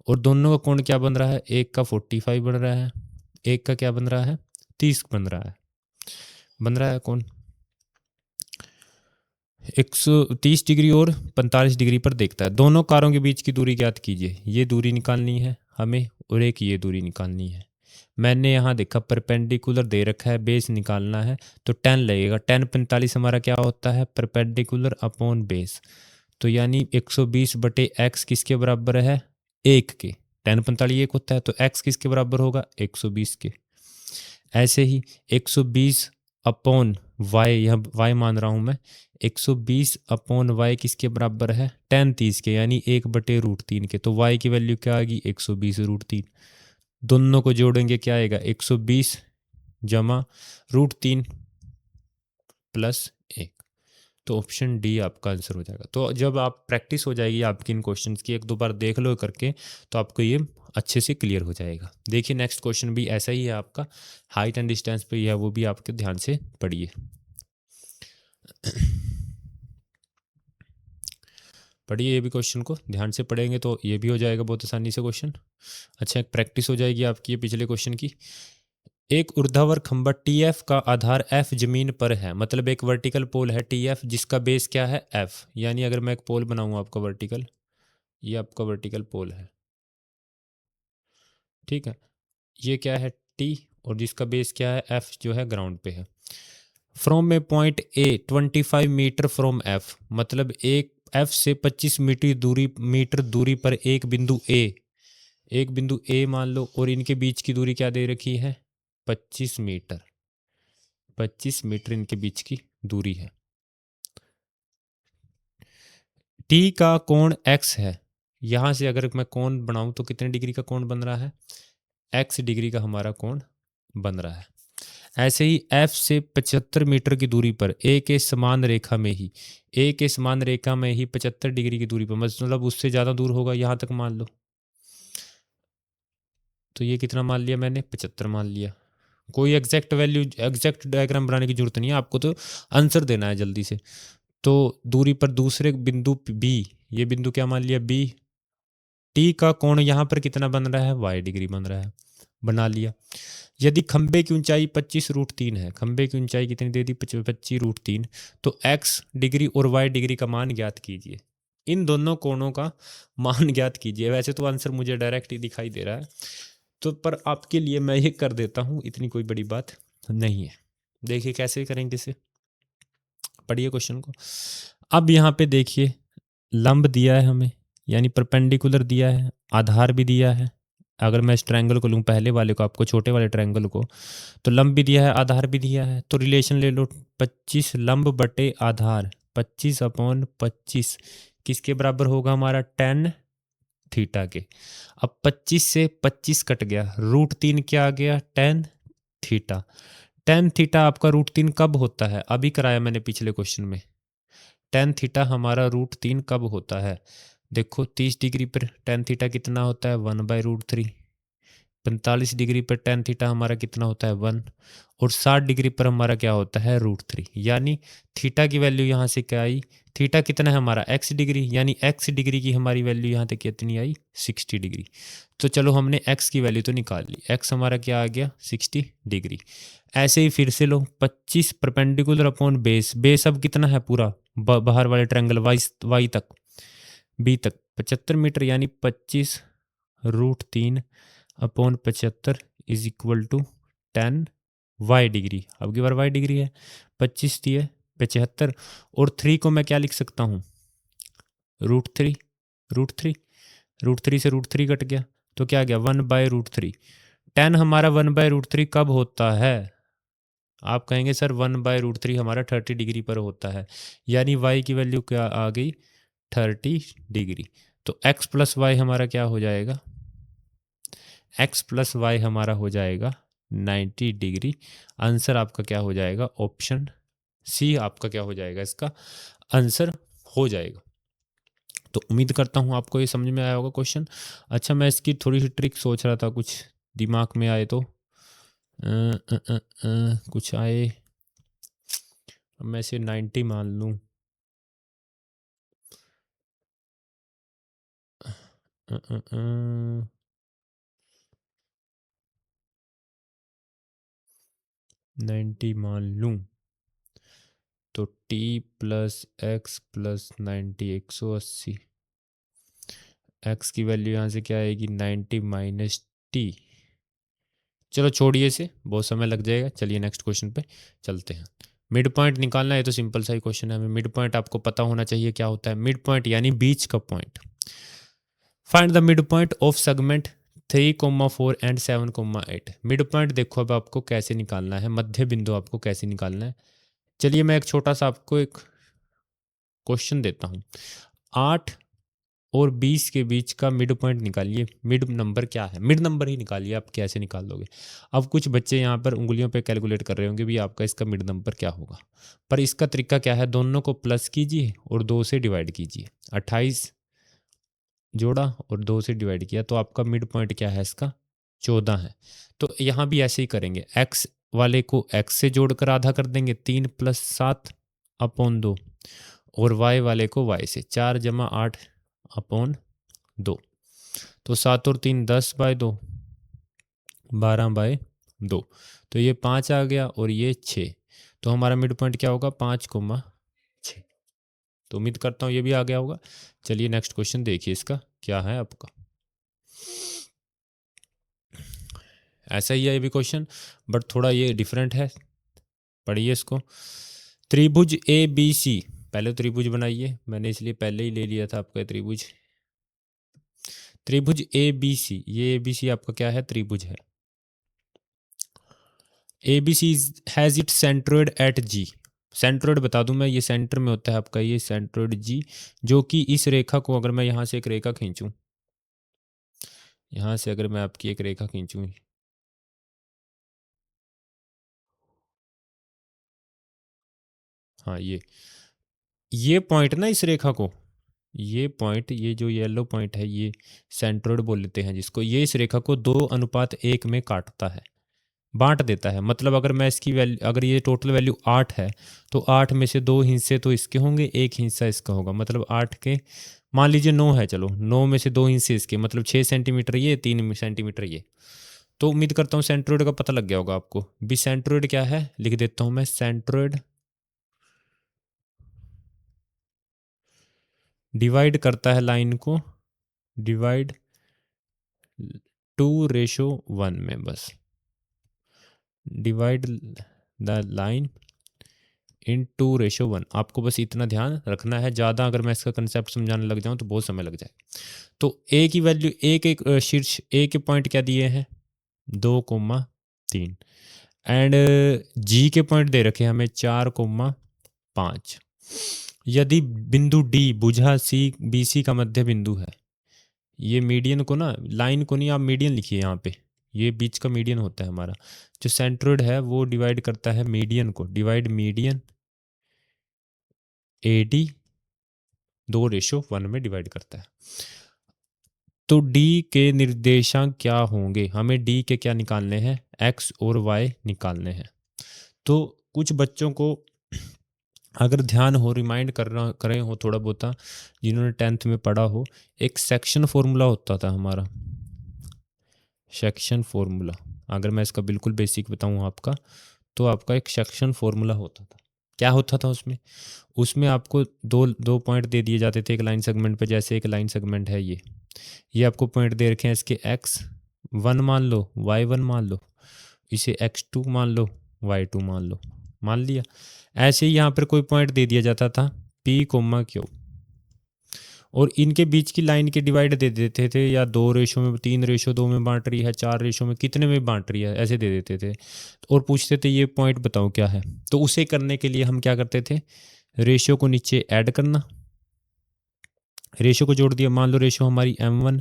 और दोनों का कोण क्या बन रहा है, एक का 45 बन रहा है, एक का क्या बन रहा है, 30 बन रहा है, बन रहा है कौन, 130 डिग्री और 45 डिग्री पर देखता है। दोनों कारों के बीच की दूरी ज्ञात कीजिए। ये दूरी निकालनी है हमें और एक ये दूरी निकालनी है। मैंने यहाँ देखा परपेंडिकुलर दे रखा है, बेस निकालना है तो 10 लगेगा। 10 45 हमारा क्या होता है, परपेंडिकुलर अपॉन बेस, तो यानी 120 बटे एक्स किसके बराबर है, एक के। 10 45 एक होता है तो एक्स किसके बराबर होगा, 120 के। ऐसे ही 120 अपॉन वाई, यहाँ वाई मान रहा हूँ मैं, 120 अपॉन वाई किसके बराबर है, 10 30 के, यानी 1/√3 के। तो वाई की वैल्यू क्या आएगी, 120√3। दोनों को जोड़ेंगे क्या आएगा, 120 जमा √3 प्लस 1। तो ऑप्शन डी आपका आंसर हो जाएगा। तो जब आप प्रैक्टिस हो जाएगी आपकी इन क्वेश्चंस की, एक दो बार देख लो करके, तो आपको ये अच्छे से क्लियर हो जाएगा। देखिए नेक्स्ट क्वेश्चन भी ऐसा ही है आपका, हाइट एंड डिस्टेंस पे ही है, वो भी आपके ध्यान से पढ़िए। पढ़िए ये भी, क्वेश्चन को ध्यान से पढ़ेंगे तो ये भी हो जाएगा बहुत आसानी से क्वेश्चन। अच्छा, एक प्रैक्टिस हो जाएगी आपकी ये पिछले क्वेश्चन की। एक ऊर्ध्वाधर खंभा टीएफ का आधार एफ जमीन पर है, मतलब एक वर्टिकल पोल है टीएफ जिसका बेस क्या है, एफ। यानी अगर मैं एक पोल बनाऊँ आपका वर्टिकल, ये आपका वर्टिकल पोल है, ठीक है। ये क्या है, टी, और जिसका बेस क्या है, एफ, जो है ग्राउंड पे है। From a point A 25 metre from F, मतलब एक एफ से 25 मीटर दूरी पर एक बिंदु ए, एक बिंदु ए मान लो, और इनके बीच की दूरी क्या दे रखी है, 25 मीटर, 25 मीटर इनके बीच की दूरी है। टी का कोण एक्स है। यहां से अगर मैं कोण बनाऊं तो कितने डिग्री का कोण बन रहा है, एक्स डिग्री का हमारा कोण बन रहा है। ऐसे ही एफ से 75 मीटर की दूरी पर ए के समान रेखा में ही, ए के समान रेखा में ही 75 डिग्री की दूरी पर, मतलब उससे ज़्यादा दूर होगा, यहाँ तक मान लो। तो ये कितना मान लिया मैंने, 75 मान लिया। कोई एग्जैक्ट वैल्यू, एग्जैक्ट डायग्राम बनाने की जरूरत नहीं है आपको, तो आंसर देना है जल्दी से। तो दूरी पर दूसरे बिंदु बी, ये बिंदु क्या मान लिया, बी। टी का कोण यहाँ पर कितना बन रहा है, वाई डिग्री बन रहा है, बना लिया। यदि खंबे की ऊंचाई 25√3 है, खंबे की ऊंचाई कितनी दे दी, 25√3, तो एक्स डिग्री और वाई डिग्री का मान ज्ञात कीजिए। इन दोनों कोणों का मान ज्ञात कीजिए। वैसे तो आंसर मुझे डायरेक्ट ही दिखाई दे रहा है, तो पर आपके लिए मैं ये कर देता हूँ, इतनी कोई बड़ी बात नहीं है। देखिए कैसे करेंगे इसे, पढ़िए क्वेश्चन को। अब यहाँ पे देखिए, लंब दिया है हमें, यानी परपेंडिकुलर दिया है, आधार भी दिया है। अगर मैं इस ट्रायंगल को लूँ, पहले वाले को, आपको छोटे वाले ट्रायंगल को, तो लंब भी दिया है, आधार भी दिया है। तो रिलेशन ले लो, 25 लंब बटे आधार, 25/25 किसके बराबर होगा हमारा, tan थीटा के। अब 25 से 25 कट गया, √3 क्या आ गया, tan थीटा। tan थीटा आपका √3 कब होता है, अभी कराया मैंने पिछले क्वेश्चन में। tan थीटा हमारा √3 कब होता है, देखो 30 डिग्री पर tan थीटा कितना होता है, 1/√3। 45 डिग्री पर tan थीटा हमारा कितना होता है, 1। और 60 डिग्री पर हमारा क्या होता है, √3। यानी थीटा की वैल्यू यहाँ से क्या आई, थीटा कितना है हमारा, x डिग्री, यानी x डिग्री की हमारी वैल्यू यहाँ तक कितनी आई, 60 डिग्री। तो चलो हमने x की वैल्यू तो निकाल ली, x हमारा क्या आ गया, 60 डिग्री। ऐसे ही फिर से लो, 25 परपेंडिकुलर अपॉन बेस, बेस अब कितना है पूरा, बाहर वाले ट्रायंगल वाई तक, बी तक 75 मीटर, यानी 25√3 upon 75 is equal to 10 Y degree. अब की बार वाई डिग्री है, 25 दिए 75, और 3 को मैं क्या लिख सकता हूँ, √3, √3, √3 से √3 कट गया, तो क्या आ गया, 1/√3। 10 हमारा 1/√3 कब होता है, आप कहेंगे सर 1/√3 हमारा 30 डिग्री पर होता है, यानी y की वैल्यू क्या आ गई, 30 डिग्री। तो x प्लस वाई हमारा क्या हो जाएगा, x प्लस वाई हमारा हो जाएगा 90 डिग्री। आंसर आपका क्या हो जाएगा? ऑप्शन सी आपका क्या हो जाएगा? इसका आंसर हो जाएगा। तो उम्मीद करता हूँ आपको ये समझ में आया होगा क्वेश्चन। अच्छा, मैं इसकी थोड़ी सी ट्रिक सोच रहा था, कुछ दिमाग में आए तो कुछ आए। अब मैं इसे 90 मान लूँ। 90 मान लूँ तो t plus x plus 90 180। x की वैल्यू यहाँ से क्या आएगी? 90 माइनस टी। चलो छोड़िए इसे, बहुत समय लग जाएगा। चलिए नेक्स्ट क्वेश्चन पे चलते हैं। मिड पॉइंट निकालना है, तो सिंपल सा ही क्वेश्चन है। हमें मिड पॉइंट आपको पता होना चाहिए क्या होता है। मिड पॉइंट यानी बीच का point. Find the mid point of segment 3,4 and 7,8। Mid point देखो अब आपको कैसे निकालना है, मध्य बिंदु आपको कैसे निकालना है। चलिए मैं एक छोटा सा आपको एक क्वेश्चन देता हूँ। 8 और 20 के बीच का मिड पॉइंट निकालिए। मिड नंबर क्या है? मिड नंबर ही निकालिए। आप कैसे निकाल लोगे? अब कुछ बच्चे यहाँ पर उंगलियों पे कैलकुलेट कर रहे होंगे भी आपका इसका मिड नंबर क्या होगा। पर इसका तरीका क्या है? दोनों को प्लस कीजिए और 2 से डिवाइड कीजिए। 28 जोड़ा और 2 से डिवाइड किया तो आपका मिड पॉइंट क्या है? इसका 14 है। तो यहाँ भी ऐसे ही करेंगे। एक्स वाले को एक्स से जोड़कर आधा कर देंगे, 3 प्लस 7 अपॉन 2, और वाई वाले को वाई से 4 जमा 8 अपॉन 2। तो 7 और 3 10/2, 12/2। तो ये 5 आ गया और ये 6। तो हमारा मिड पॉइंट क्या होगा? 5,6। तो उम्मीद करता हूँ ये भी आ गया होगा। चलिए नेक्स्ट क्वेश्चन देखिए, इसका क्या है आपका। ऐसा ही है ये भी क्वेश्चन, बट थोड़ा ये डिफरेंट है। पढ़िए इसको। त्रिभुज ए बी सी। पहले त्रिभुज बनाइए, मैंने इसलिए पहले ही ले लिया था आपका त्रिभुज। त्रिभुज ए बी सी, ये ए बी सी आपका क्या है? त्रिभुज है। A B C has it centroid at G. Centroid बता दूं मैं, ये सेंटर में होता है आपका ये सेंट्रोइड जी, जो कि इस रेखा को, अगर मैं यहाँ से एक रेखा खींचूं, यहाँ से अगर मैं आपकी एक रेखा खींचूं, हाँ ये पॉइंट ना, इस रेखा को, ये पॉइंट, ये जो येलो पॉइंट है, ये सेंट्रोइड बोल लेते हैं जिसको, ये इस रेखा को 2:1 में काटता है, बांट देता है। मतलब अगर मैं इसकी वैल्यू, अगर ये टोटल वैल्यू 8 है तो 8 में से 2 हिस्से तो इसके होंगे, एक हिस्सा इसका होगा। मतलब 8 के, मान लीजिए 9 है, चलो 9 में से 2 हिस्से इसके, मतलब 6 सेंटीमीटर ये, 3 सेंटीमीटर ये। तो उम्मीद करता हूँ सेंट्रोइड का पता लग गया होगा आपको भी। सेंट्रोइड क्या है लिख देता हूँ मैं। सेंट्रोइड डिवाइड करता है लाइन को, डिवाइड 2:1 में, बस डिवाइड द लाइन इन 2:1। आपको बस इतना ध्यान रखना है। ज़्यादा अगर मैं इसका कंसेप्ट समझाने लग जाऊँ तो बहुत समय लग जाए। तो ए की वैल्यू, एक शीर्ष ए के पॉइंट क्या दिए हैं? 2,3। एंड जी के पॉइंट दे रखे हमें 4,5। यदि बिंदु डी भुजा सी बी सी का मध्य बिंदु है, ये मीडियन को ना, लाइन को नहीं, आप मीडियन लिखिए यहाँ पे, ये बीच का मीडियन होता है हमारा। जो सेंट्रोइड है वो डिवाइड करता है मीडियन को, डिवाइड मीडियन ए डी 2:1 में डिवाइड करता है। तो डी के निर्देशांक क्या होंगे? हमें डी के क्या निकालने हैं? एक्स और वाई निकालने हैं। तो कुछ बच्चों को अगर ध्यान हो, रिमाइंड करें हो थोड़ा बहुत, जिन्होंने 10th में पढ़ा हो, एक सेक्शन फॉर्मूला होता था हमारा, सेक्शन फॉर्मूला। अगर मैं इसका बिल्कुल बेसिक बताऊं आपका, तो आपका एक सेक्शन फॉर्मूला होता था। क्या होता था उसमें? उसमें आपको दो दो पॉइंट दे दिए जाते थे एक लाइन सेगमेंट पे। जैसे एक लाइन सेगमेंट है ये आपको पॉइंट दे रखे हैं, इसके x1 मान लो, y1 मान लो, इसे x2 मान लो, y2 मान लो, मान लिया। ऐसे ही यहाँ पर कोई पॉइंट दे दिया जाता था p, q, और इनके बीच की लाइन के डिवाइड दे देते थे, या 2:, में 3:2 में बांट रही है, 4:, में कितने में बांट रही है, ऐसे दे देते थे। और पूछते थे ये पॉइंट बताओ क्या है। तो उसे करने के लिए हम क्या करते थे? रेशियो को नीचे ऐड करना, रेशियो को जोड़ दिया। मान लो रेशियो हमारी m1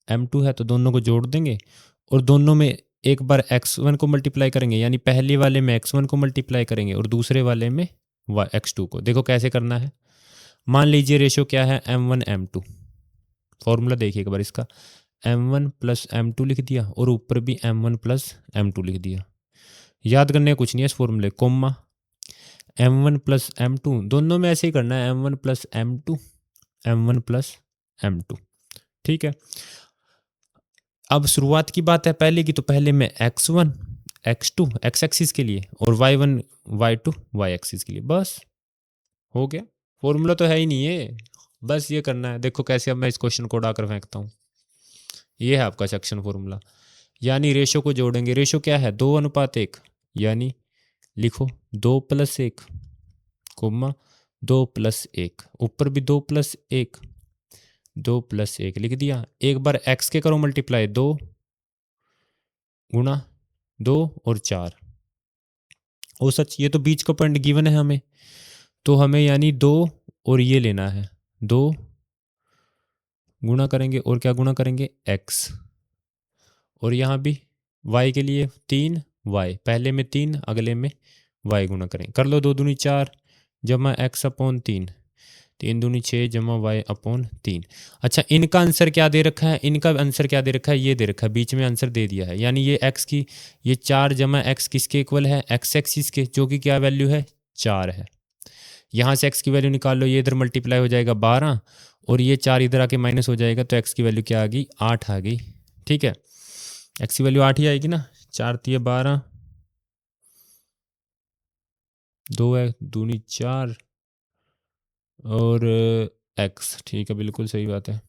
m2 है, तो दोनों को जोड़ देंगे और दोनों में एक बार x1 को मल्टीप्लाई करेंगे, यानी पहले वाले में x1 को मल्टीप्लाई करेंगे और दूसरे वाले में x2 को। देखो कैसे करना है। मान लीजिए रेशो क्या है, m1 m2। फॉर्मूला देखिए एक बार इसका, m1 प्लस m2 लिख दिया और ऊपर भी m1 प्लस m2 लिख दिया। याद करने का कुछ नहीं है इस फॉर्मूले, कोमा m1 प्लस m2, दोनों में ऐसे ही करना है, m1 plus m2, m1 plus m2। ठीक है, अब शुरुआत की बात है पहले की, तो पहले में x1 x2 x एक्सिस के लिए और y1 y2 y एक्सिस के लिए, बस हो गया। फॉर्मूला तो है ही नहीं है, बस ये करना है। देखो कैसे अब मैं इस क्वेश्चन को उड़ाकर फेंकता हूँ। ये है आपका सेक्शन फॉर्मूला, यानी रेशो को जोड़ेंगे। रेशो क्या है, 2:1, यानी लिखो 2+1 कोमा 2+1, ऊपर भी 2+1, 2+1 लिख दिया। एक बार x के करो मल्टीप्लाई, 2 गुणा 2 और 4। ओ सच, ये तो बीच का पॉइंट गिवन है हमें, तो हमें यानी 2 और ये लेना है, 2 गुणा करेंगे और क्या गुणा करेंगे, x, और यहाँ भी y के लिए 3y, पहले में 3 अगले में y गुणा करें। कर लो, 2 दूनी 4 जमा x अपॉन 3, 3 दूनी 6 जमा y अपॉन 3। अच्छा, इनका आंसर क्या दे रखा है, इनका आंसर क्या दे रखा है, ये दे रखा है, बीच में आंसर दे दिया है। यानी ये x की, ये 4 जमा x किसके इक्वल है, x एक्सिस के, जो कि क्या वैल्यू है, 4 है। यहाँ से x की वैल्यू निकाल लो, ये इधर मल्टीप्लाई हो जाएगा 12 और ये 4 इधर आके माइनस हो जाएगा, तो x की वैल्यू क्या आ गई, 8 आ गई। ठीक है, x की वैल्यू 8 ही आएगी ना, 4 तिये 12, 2 है दूनी 4 और x। ठीक है, बिल्कुल सही बात है।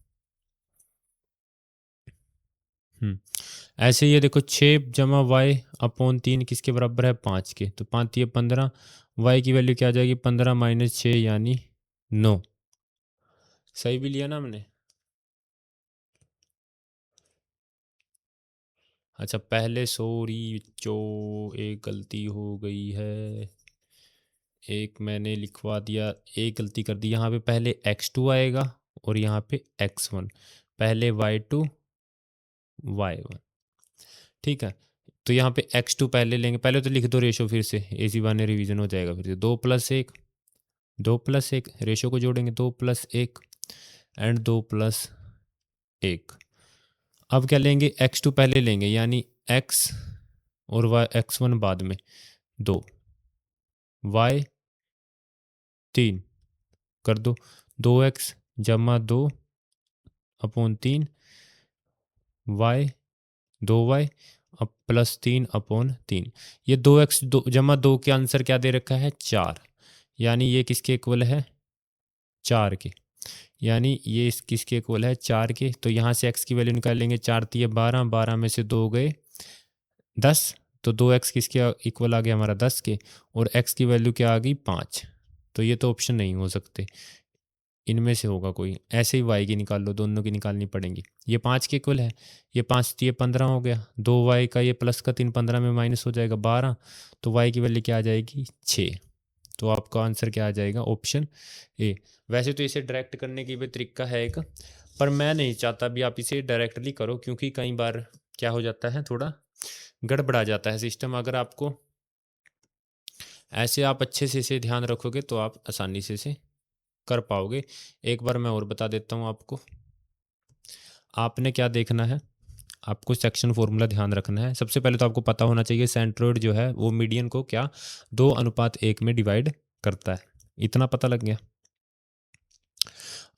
ऐसे ये देखो 6 जमा y अपॉन 3 किसके बराबर है, 5 के, तो 5 तिये 15, y की वैल्यू क्या आ जाएगी, 15 माइनस 6 यानी 9। सही भी लिया ना हमने। अच्छा, पहले सॉरी जो एक गलती हो गई है, एक मैंने लिखवा दिया, एक गलती कर दी। यहाँ पे पहले x2 आएगा और यहाँ पे x1, पहले y2 y1। ठीक है, तो यहाँ पे x2 पहले लेंगे, पहले तो लिख दो रेशो, फिर से इसी बहाने रिवीजन हो जाएगा। फिर से 2+1, 2+1 रेशो को जोड़ेंगे, 2+1 एंड 2+1। अब क्या लेंगे, x2 पहले लेंगे, यानी x और x1 बाद में, 2 y 3 कर दो, 2x जमा 2 अपॉन 3 y, 2y अब प्लस 3 अपॉन 3। ये 2x जमा 2 के आंसर क्या दे रखा है, 4, यानी ये किसके इक्वल है, 4 के, यानी ये इस किसके इक्वल है, 4 के। तो यहाँ से x की वैल्यू निकाल लेंगे, 4 तिये 12, 12 में से 2 गए 10, तो 2x किसके इक्वल आ गया हमारा, 10 के, और x की वैल्यू क्या आ गई, 5। तो ये तो ऑप्शन नहीं हो सकते, इनमें से होगा कोई। ऐसे ही y की निकाल लो, दोनों की निकालनी पड़ेंगी। ये 5 के इक्वल है, ये 5 ये 15 हो गया, 2y का ये प्लस का 3 15 में माइनस हो जाएगा 12, तो y की वैल्यू क्या आ जाएगी, 6। तो आपका आंसर क्या आ जाएगा, ऑप्शन ए। वैसे तो इसे डायरेक्ट करने की भी तरीका है एक, पर मैं नहीं चाहता भी आप इसे डायरेक्टली करो, क्योंकि कई बार क्या हो जाता है, थोड़ा गड़बड़ा जाता है सिस्टम। अगर आपको ऐसे आप अच्छे से इसे ध्यान रखोगे तो आप आसानी से इसे कर पाओगे। एक बार मैं और बता देता हूँ आपको, आपने क्या देखना है, आपको सेक्शन फॉर्मूला ध्यान रखना है। सबसे पहले तो आपको पता होना चाहिए सेंट्रोइड जो है वो मीडियन को क्या 2:1 में डिवाइड करता है, इतना पता लग गया।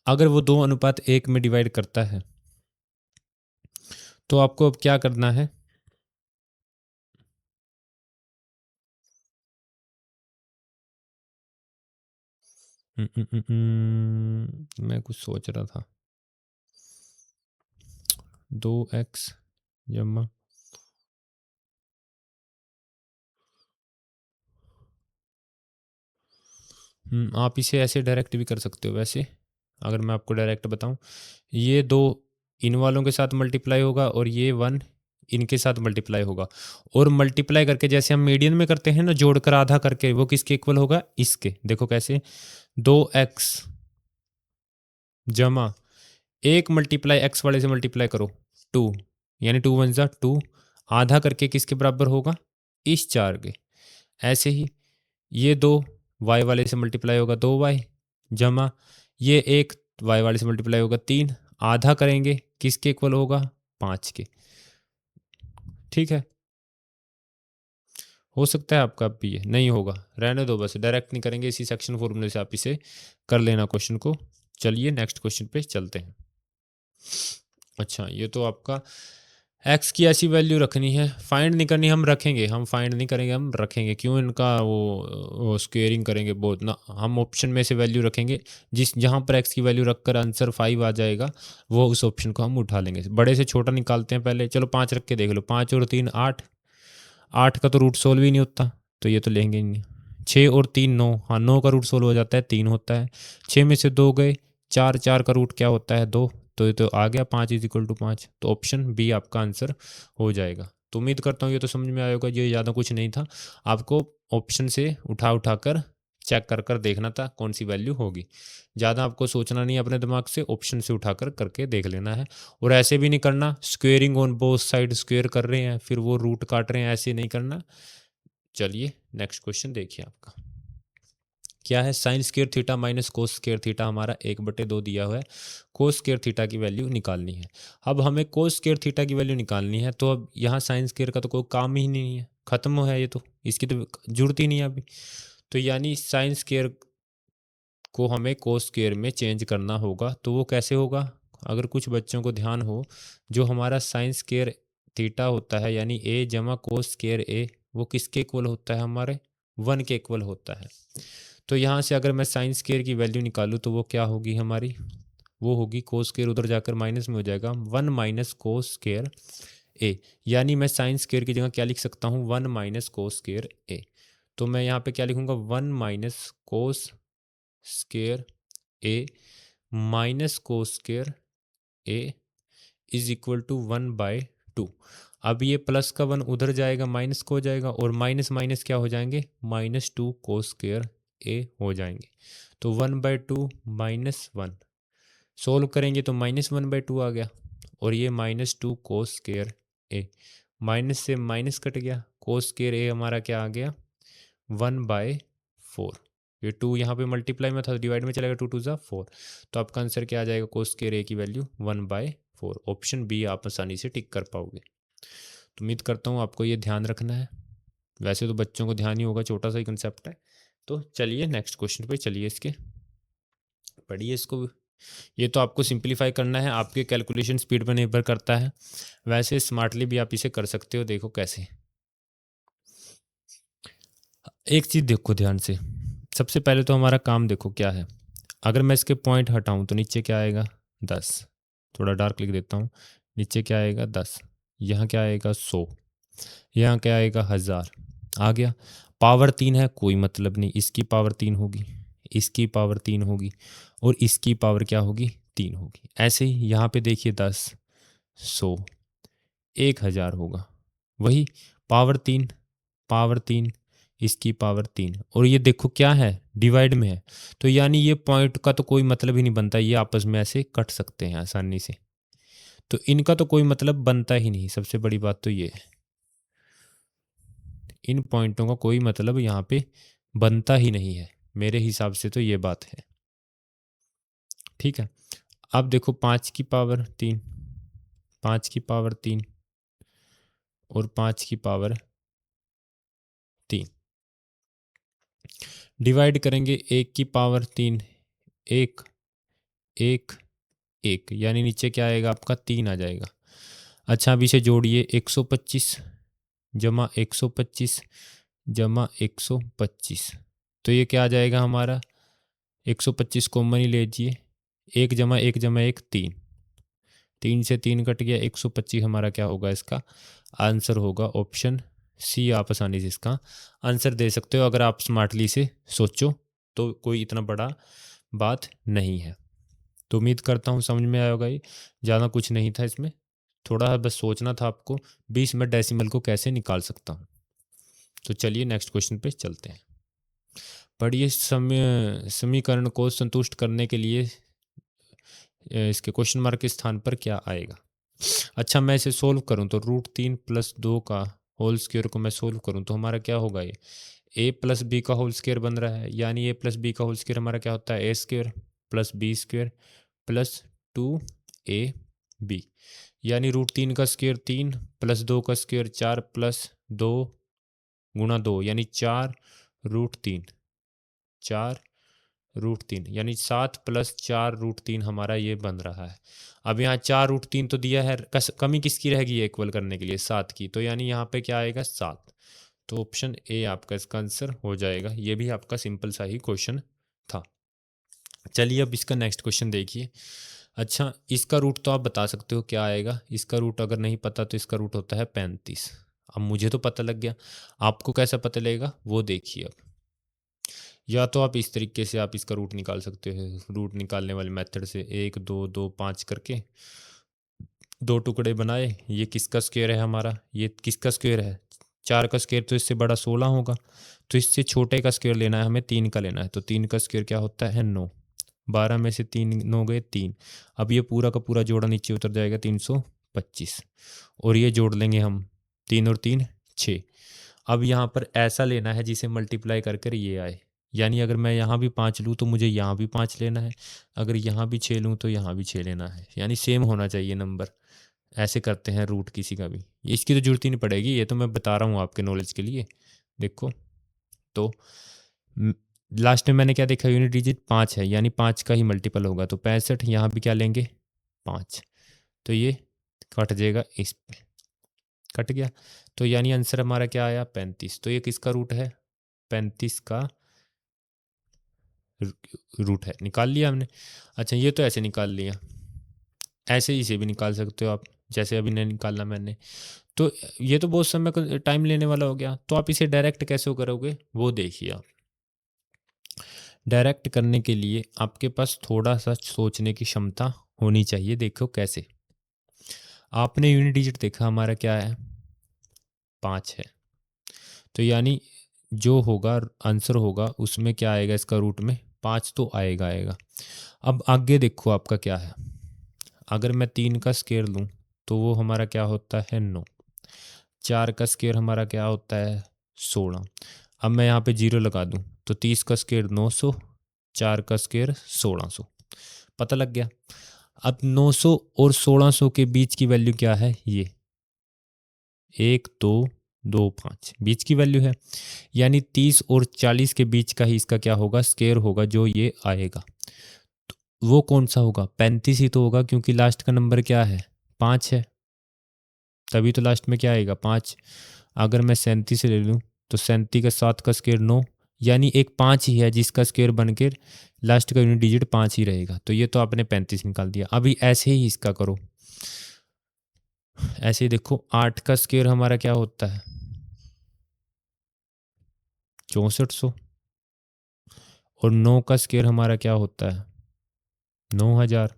अगर वो 2:1 में डिवाइड करता है तो आपको अब क्या करना है, मैं कुछ सोच रहा था, 2x जमा आप इसे ऐसे डायरेक्ट भी कर सकते हो। वैसे अगर मैं आपको डायरेक्ट बताऊं, ये 2 इन वालों के साथ मल्टीप्लाई होगा और ये 1 इनके साथ मल्टीप्लाई होगा, और मल्टीप्लाई करके जैसे हम मीडियन में करते हैं ना, जोड़कर आधा करके, वो किसके इक्वल होगा, इसके। देखो कैसे, 2x जमा 1 मल्टीप्लाई x वाले से मल्टीप्लाई करो 2, यानी 2 1 जा 2 आधा करके किसके बराबर होगा, इस 4 के। ऐसे ही ये 2 y वाले से मल्टीप्लाई होगा 2y, जमा ये 1 y वाले से मल्टीप्लाई होगा 3, आधा करेंगे किसके इक्वल होगा, 5 के। ठीक है, हो सकता है आपका अब भी ये नहीं होगा, रहने दो, बस डायरेक्ट नहीं करेंगे, इसी सेक्शन फॉर्मूले से आप इसे कर लेना क्वेश्चन को। चलिए नेक्स्ट क्वेश्चन पे चलते हैं। अच्छा, ये तो आपका एक्स की ऐसी वैल्यू रखनी है, फाइंड नहीं करनी, हम रखेंगे, हम फाइंड नहीं करेंगे, हम रखेंगे। क्यों इनका वो स्क्वेयरिंग करेंगे बहुत ना, हम ऑप्शन में से वैल्यू रखेंगे, जिस जहाँ पर एक्स की वैल्यू रखकर आंसर 5 आ जाएगा वो उस ऑप्शन को हम उठा लेंगे। बड़े से छोटा निकालते हैं पहले, चलो 5 रख के देख लो, 5 और 3 8, 8 का तो रूट सोल्व ही नहीं होता, तो ये तो लेंगे ही नहीं। 6 और 3 9, हाँ 9 का रूट सोल्व हो जाता है, 3 होता है। 6 में से 2 गए, 4, 4 का रूट क्या होता है, 2, तो ये तो आ गया 5 इज इक्वल टू 5, तो ऑप्शन बी आपका आंसर हो जाएगा। तो उम्मीद करता हूँ ये तो समझ में आया होगा, ये ज़्यादा कुछ नहीं था, आपको ऑप्शन से उठा उठा कर चेक कर कर देखना था कौन सी वैल्यू होगी। ज़्यादा आपको सोचना नहीं अपने दिमाग से, ऑप्शन से उठा कर करके देख लेना है। और ऐसे भी नहीं करना squaring on both side, square कर रहे हैं फिर वो रूट काट रहे हैं, ऐसे नहीं करना। चलिए नेक्स्ट क्वेश्चन देखिए आपका क्या है, sine square theta minus cos square theta हमारा 1/2 दिया हुआ है, कोस स्क्वेयर थीटा की वैल्यू निकालनी है। अब हमें कोस स्क्वेयर थीटा की वैल्यू निकालनी है, तो अब यहाँ साइन स्क्वेयर का तो कोई काम ही नहीं है, खत्म है ये तो, इसकी तो जरूरत ही नहीं है अभी। तो यानी साइन स्क्वेयर को हमें कोस स्क्वेयर में चेंज करना होगा, तो वो कैसे होगा, अगर कुछ बच्चों को ध्यान हो, जो हमारा साइन स्क्वेयर थीटा होता है यानी ए जमा कोस स्क्वेयर ए, वो किसके इक्वल होता है, हमारे 1 के इक्वल होता है। तो यहाँ से अगर मैं साइन स्क्वेयर की वैल्यू निकालूँ तो वो क्या होगी हमारी, वो होगी कोस स्क्वेयर उधर जाकर माइनस में हो जाएगा, 1 माइनस कोस स्क्वेयर ए, यानी मैं साइन स्क्वेयर की जगह क्या लिख सकता हूँ, 1 माइनस कोस स्क्वेयर ए। तो मैं यहाँ पे क्या लिखूँगा, 1 minus cos square A minus cos square A is equal to 1/2। अब ये प्लस का 1 उधर जाएगा, माइनस को हो जाएगा, और माइनस माइनस क्या हो जाएंगे, -2 कोस स्क्वेयर ए हो जाएंगे। तो 1/2 -1 सोल्व करेंगे तो -1/2 आ गया, और ये -2 कोस स्क्वेयर ए, माइनस से माइनस कट गया, कोस स्क्वेयर ए हमारा क्या आ गया, 1/4। ये 2 यहाँ पे मल्टीप्लाई में था, डिवाइड में चलेगा, 2 2 ज़ा 4, तो आपका आंसर क्या आ जाएगा, कोस स्क्वेयर ए की वैल्यू 1/4। ऑप्शन बी आप आसानी से टिक कर पाओगे। तो उम्मीद करता हूँ आपको ये ध्यान रखना है, वैसे तो बच्चों को ध्यान ही होगा, छोटा सा ही कंसेप्ट है। तो चलिए नेक्स्ट क्वेश्चन पे चलिए, इसके पढ़िए इसको। ये तो आपको सिंपलीफाई करना है, आपके कैलकुलेशन स्पीड पर निर्भर करता है, वैसे स्मार्टली भी आप इसे कर सकते हो, देखो कैसे। एक चीज़ देखो ध्यान से, सबसे पहले तो हमारा काम देखो क्या है, अगर मैं इसके पॉइंट हटाऊं तो नीचे क्या आएगा, 10, थोड़ा डार्क लिख देता हूँ, नीचे क्या आएगा 10, यहाँ क्या आएगा 100, यहाँ क्या आएगा 1000, आ गया। पावर 3 है, कोई मतलब नहीं, इसकी पावर 3 होगी, इसकी पावर 3 होगी, और इसकी पावर क्या होगी, 3 होगी। ऐसे ही यहाँ पे देखिए 10 100 1000 होगा, वही पावर 3 इसकी पावर 3, और ये देखो क्या है, डिवाइड में है, तो यानी ये पॉइंट का तो कोई मतलब ही नहीं बनता, ये आपस में ऐसे कट सकते हैं आसानी से, तो इनका तो कोई मतलब बनता ही नहीं, सबसे बड़ी बात तो ये है, इन पॉइंटों का कोई मतलब यहाँ पे बनता ही नहीं है, मेरे हिसाब से तो ये बात है। ठीक है, अब देखो 5 की पावर 3, 5 की पावर 3 और 5 की पावर 3 डिवाइड करेंगे, 1 की पावर 3 1 1 1, यानी नीचे क्या आएगा आपका 3 आ जाएगा। अच्छा, अब इसे जोड़िए, 125 जमा 125 जमा 125, तो ये क्या आ जाएगा हमारा, 125 कॉमन ही लीजिए, 1 जमा 1 जमा 1 3, 3 से 3 कट गया, 125 हमारा क्या होगा, इसका आंसर होगा ऑप्शन सी। आप आसानी से इसका आंसर दे सकते हो, अगर आप स्मार्टली से सोचो तो कोई इतना बड़ा बात नहीं है। तो उम्मीद करता हूँ समझ में आया होगा, ये ज़्यादा कुछ नहीं था इसमें, थोड़ा बस सोचना था आपको 20 में डेसिमल को कैसे निकाल सकता हूँ। तो चलिए नेक्स्ट क्वेश्चन पे चलते हैं। पढ़िए, समीकरण को संतुष्ट करने के लिए इसके क्वेश्चन मार्क के स्थान पर क्या आएगा। अच्छा, मैं इसे सोल्व करूँ तो √3 + 2 का होल स्क्वायर को मैं सोल्व करूँ तो हमारा क्या होगा, ये a + b का होल स्क्वायर बन रहा है, यानी a + b का होल स्क्वायर हमारा क्या होता है, a² + b² + 2ab, यानी √3 का स्क्वायर 3 + 2 का स्क्वायर 4 + 2 × 2 यानी 4√3, 4√3 यानी 7 + 4√3 हमारा ये बन रहा है। अब यहाँ 4√3 तो दिया है, कमी किसकी रहेगी इक्वल करने के लिए, 7 की, तो यानी यहाँ पे क्या आएगा, 7। तो ऑप्शन ए आपका इसका आंसर हो जाएगा। ये भी आपका सिंपल सा ही क्वेश्चन था। चलिए अब इसका नेक्स्ट क्वेश्चन देखिए। अच्छा, इसका रूट तो आप बता सकते हो क्या आएगा, इसका रूट अगर नहीं पता तो इसका रूट होता है 35। अब मुझे तो पता लग गया, आपको कैसा पता लगेगा वो देखिए। अब या तो आप इस तरीके से आप इसका रूट निकाल सकते हो, रूट निकालने वाले मेथड से, 1 2 2 5 करके 2 टुकड़े बनाए। ये किसका स्क्वायर है हमारा, ये किसका स्क्वायर है, 4 का स्क्वायर तो इससे बड़ा 16 होगा, तो इससे छोटे का स्क्वायर लेना है हमें, 3 का लेना है, तो 3 का स्क्वायर क्या होता है, 9। 12 में से 3 9 गए 3। अब ये पूरा का पूरा जोड़ा नीचे उतर जाएगा, 325, और ये जोड़ लेंगे हम, 3 और 3 6। अब यहाँ पर ऐसा लेना है जिसे मल्टीप्लाई कर कर ये आए, यानी अगर मैं यहाँ भी 5 लूँ तो मुझे यहाँ भी 5 लेना है, अगर यहाँ भी 6 लूँ तो यहाँ भी 6 लेना है, यानी सेम होना चाहिए नंबर। ऐसे करते हैं रूट किसी का भी, इसकी तो जरूरत ही नहीं पड़ेगी, ये तो मैं बता रहा हूँ आपके नॉलेज के लिए। देखो तो लास्ट में मैंने क्या देखा, यूनिट डिजिट 5 है, यानी 5 का ही मल्टीपल होगा, तो 65। यहाँ भी क्या लेंगे, 5, तो ये कट जाएगा, इस पे कट गया, तो यानी आंसर हमारा क्या आया, 35। तो ये किसका रूट है, 35 का रूट है, निकाल लिया हमने। अच्छा, ये तो ऐसे निकाल लिया, ऐसे ही इसे भी निकाल सकते हो आप, जैसे अभी नहीं निकालना मैंने। तो ये तो बहुत समय का टाइम लेने वाला हो गया, तो आप इसे डायरेक्ट कैसे करोगे वो देखिए आप। डायरेक्ट करने के लिए आपके पास थोड़ा सा सोचने की क्षमता होनी चाहिए। देखो कैसे, आपने यूनिट डिजिट देखा हमारा क्या है, 5 है, तो यानी जो होगा आंसर होगा उसमें क्या आएगा, इसका रूट में 5 तो आएगा आएगा। अब आगे देखो आपका क्या है, अगर मैं 3 का स्क्वायर लूँ तो वो हमारा क्या होता है, 9। 4 का स्क्वायर हमारा क्या होता है, 16। अब मैं यहाँ पे 0 लगा दूँ तो 30 का स्क्वायर 900, 4 का स्क्वायर 1600, पता लग गया। अब 900 और 1600 के बीच की वैल्यू क्या है, ये 1 2 2 5 बीच की वैल्यू है, यानी 30 और 40 के बीच का ही इसका क्या होगा, स्क्वायर होगा जो ये आएगा। तो वो कौन सा होगा, 35 ही तो होगा, क्योंकि लास्ट का नंबर क्या है, 5 है, तभी तो लास्ट में क्या आएगा, 5। अगर मैं 37 ले लूँ तो 37 का 7 का स्क्वायर 9, यानी एक 5 ही है जिसका स्क्वायर बनकर लास्ट का यूनिट डिजिट 5 ही रहेगा, तो ये तो आपने 35 निकाल दिया। अभी ऐसे ही इसका करो, ऐसे ही देखो, 8 का स्क्वायर हमारा क्या होता है, 6400, और 9 का स्क्वायर हमारा क्या होता है, 9000,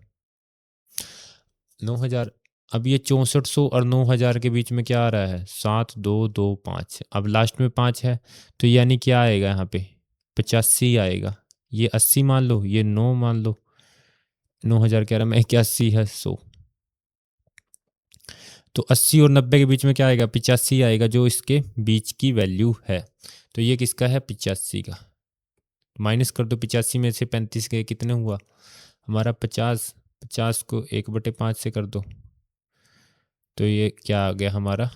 9000। अब ये 6400 और 9000 के बीच में क्या आ रहा है, 7225। अब लास्ट में 5 है, तो यानी क्या आएगा यहाँ पे, 85 आएगा। ये 80 मान लो, ये 9 मान लो, 9000 कह रहा मैं, 81 है 100, तो 80 और 90 के बीच में क्या आएगा, 85 आएगा, जो इसके बीच की वैल्यू है। तो ये किसका है, 85 का। माइनस कर दो, 85 में से 35 के कितने हुआ हमारा, 50। 50 को 1/5 से कर दो, तो ये क्या आ गया हमारा,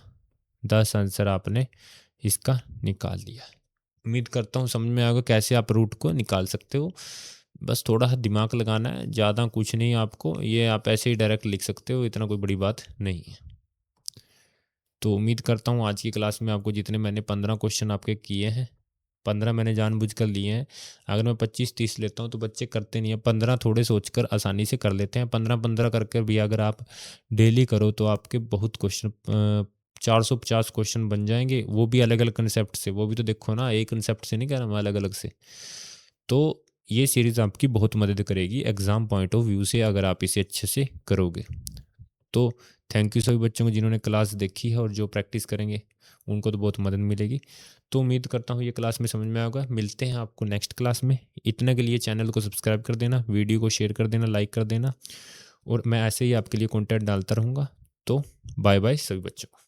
10 आंसर आपने इसका निकाल लिया। उम्मीद करता हूँ समझ में आएगा कैसे आप रूट को निकाल सकते हो, बस थोड़ा सा दिमाग लगाना है, ज़्यादा कुछ नहीं आपको, ये आप ऐसे ही डायरेक्ट लिख सकते हो, इतना कोई बड़ी बात नहीं है। तो उम्मीद करता हूँ आज की क्लास में आपको जितने मैंने 15 क्वेश्चन आपके किए हैं, 15 मैंने जानबूझकर लिए हैं। अगर मैं 25-30 लेता हूँ तो बच्चे करते नहीं हैं, 15 थोड़े सोचकर आसानी से कर लेते हैं। 15-15 करके भी अगर आप डेली करो तो आपके बहुत क्वेश्चन 450 क्वेश्चन बन जाएंगे, वो भी अलग अलग कंसेप्ट से। वो भी तो देखो ना, एक कंसेप्ट से नहीं कह रहा मैं, अलग अलग से। तो ये सीरीज़ आपकी बहुत मदद करेगी एग्ज़ाम पॉइंट ऑफ व्यू से, अगर आप इसे अच्छे से करोगे तो। थैंक यू सभी बच्चों को जिन्होंने क्लास देखी है, और जो प्रैक्टिस करेंगे उनको तो बहुत मदद मिलेगी। तो उम्मीद करता हूँ ये क्लास में समझ में आएगा। मिलते हैं आपको नेक्स्ट क्लास में। इतने के लिए चैनल को सब्सक्राइब कर देना, वीडियो को शेयर कर देना, लाइक कर देना, और मैं ऐसे ही आपके लिए कंटेंट डालता रहूँगा। तो बाय बाय सभी बच्चों को।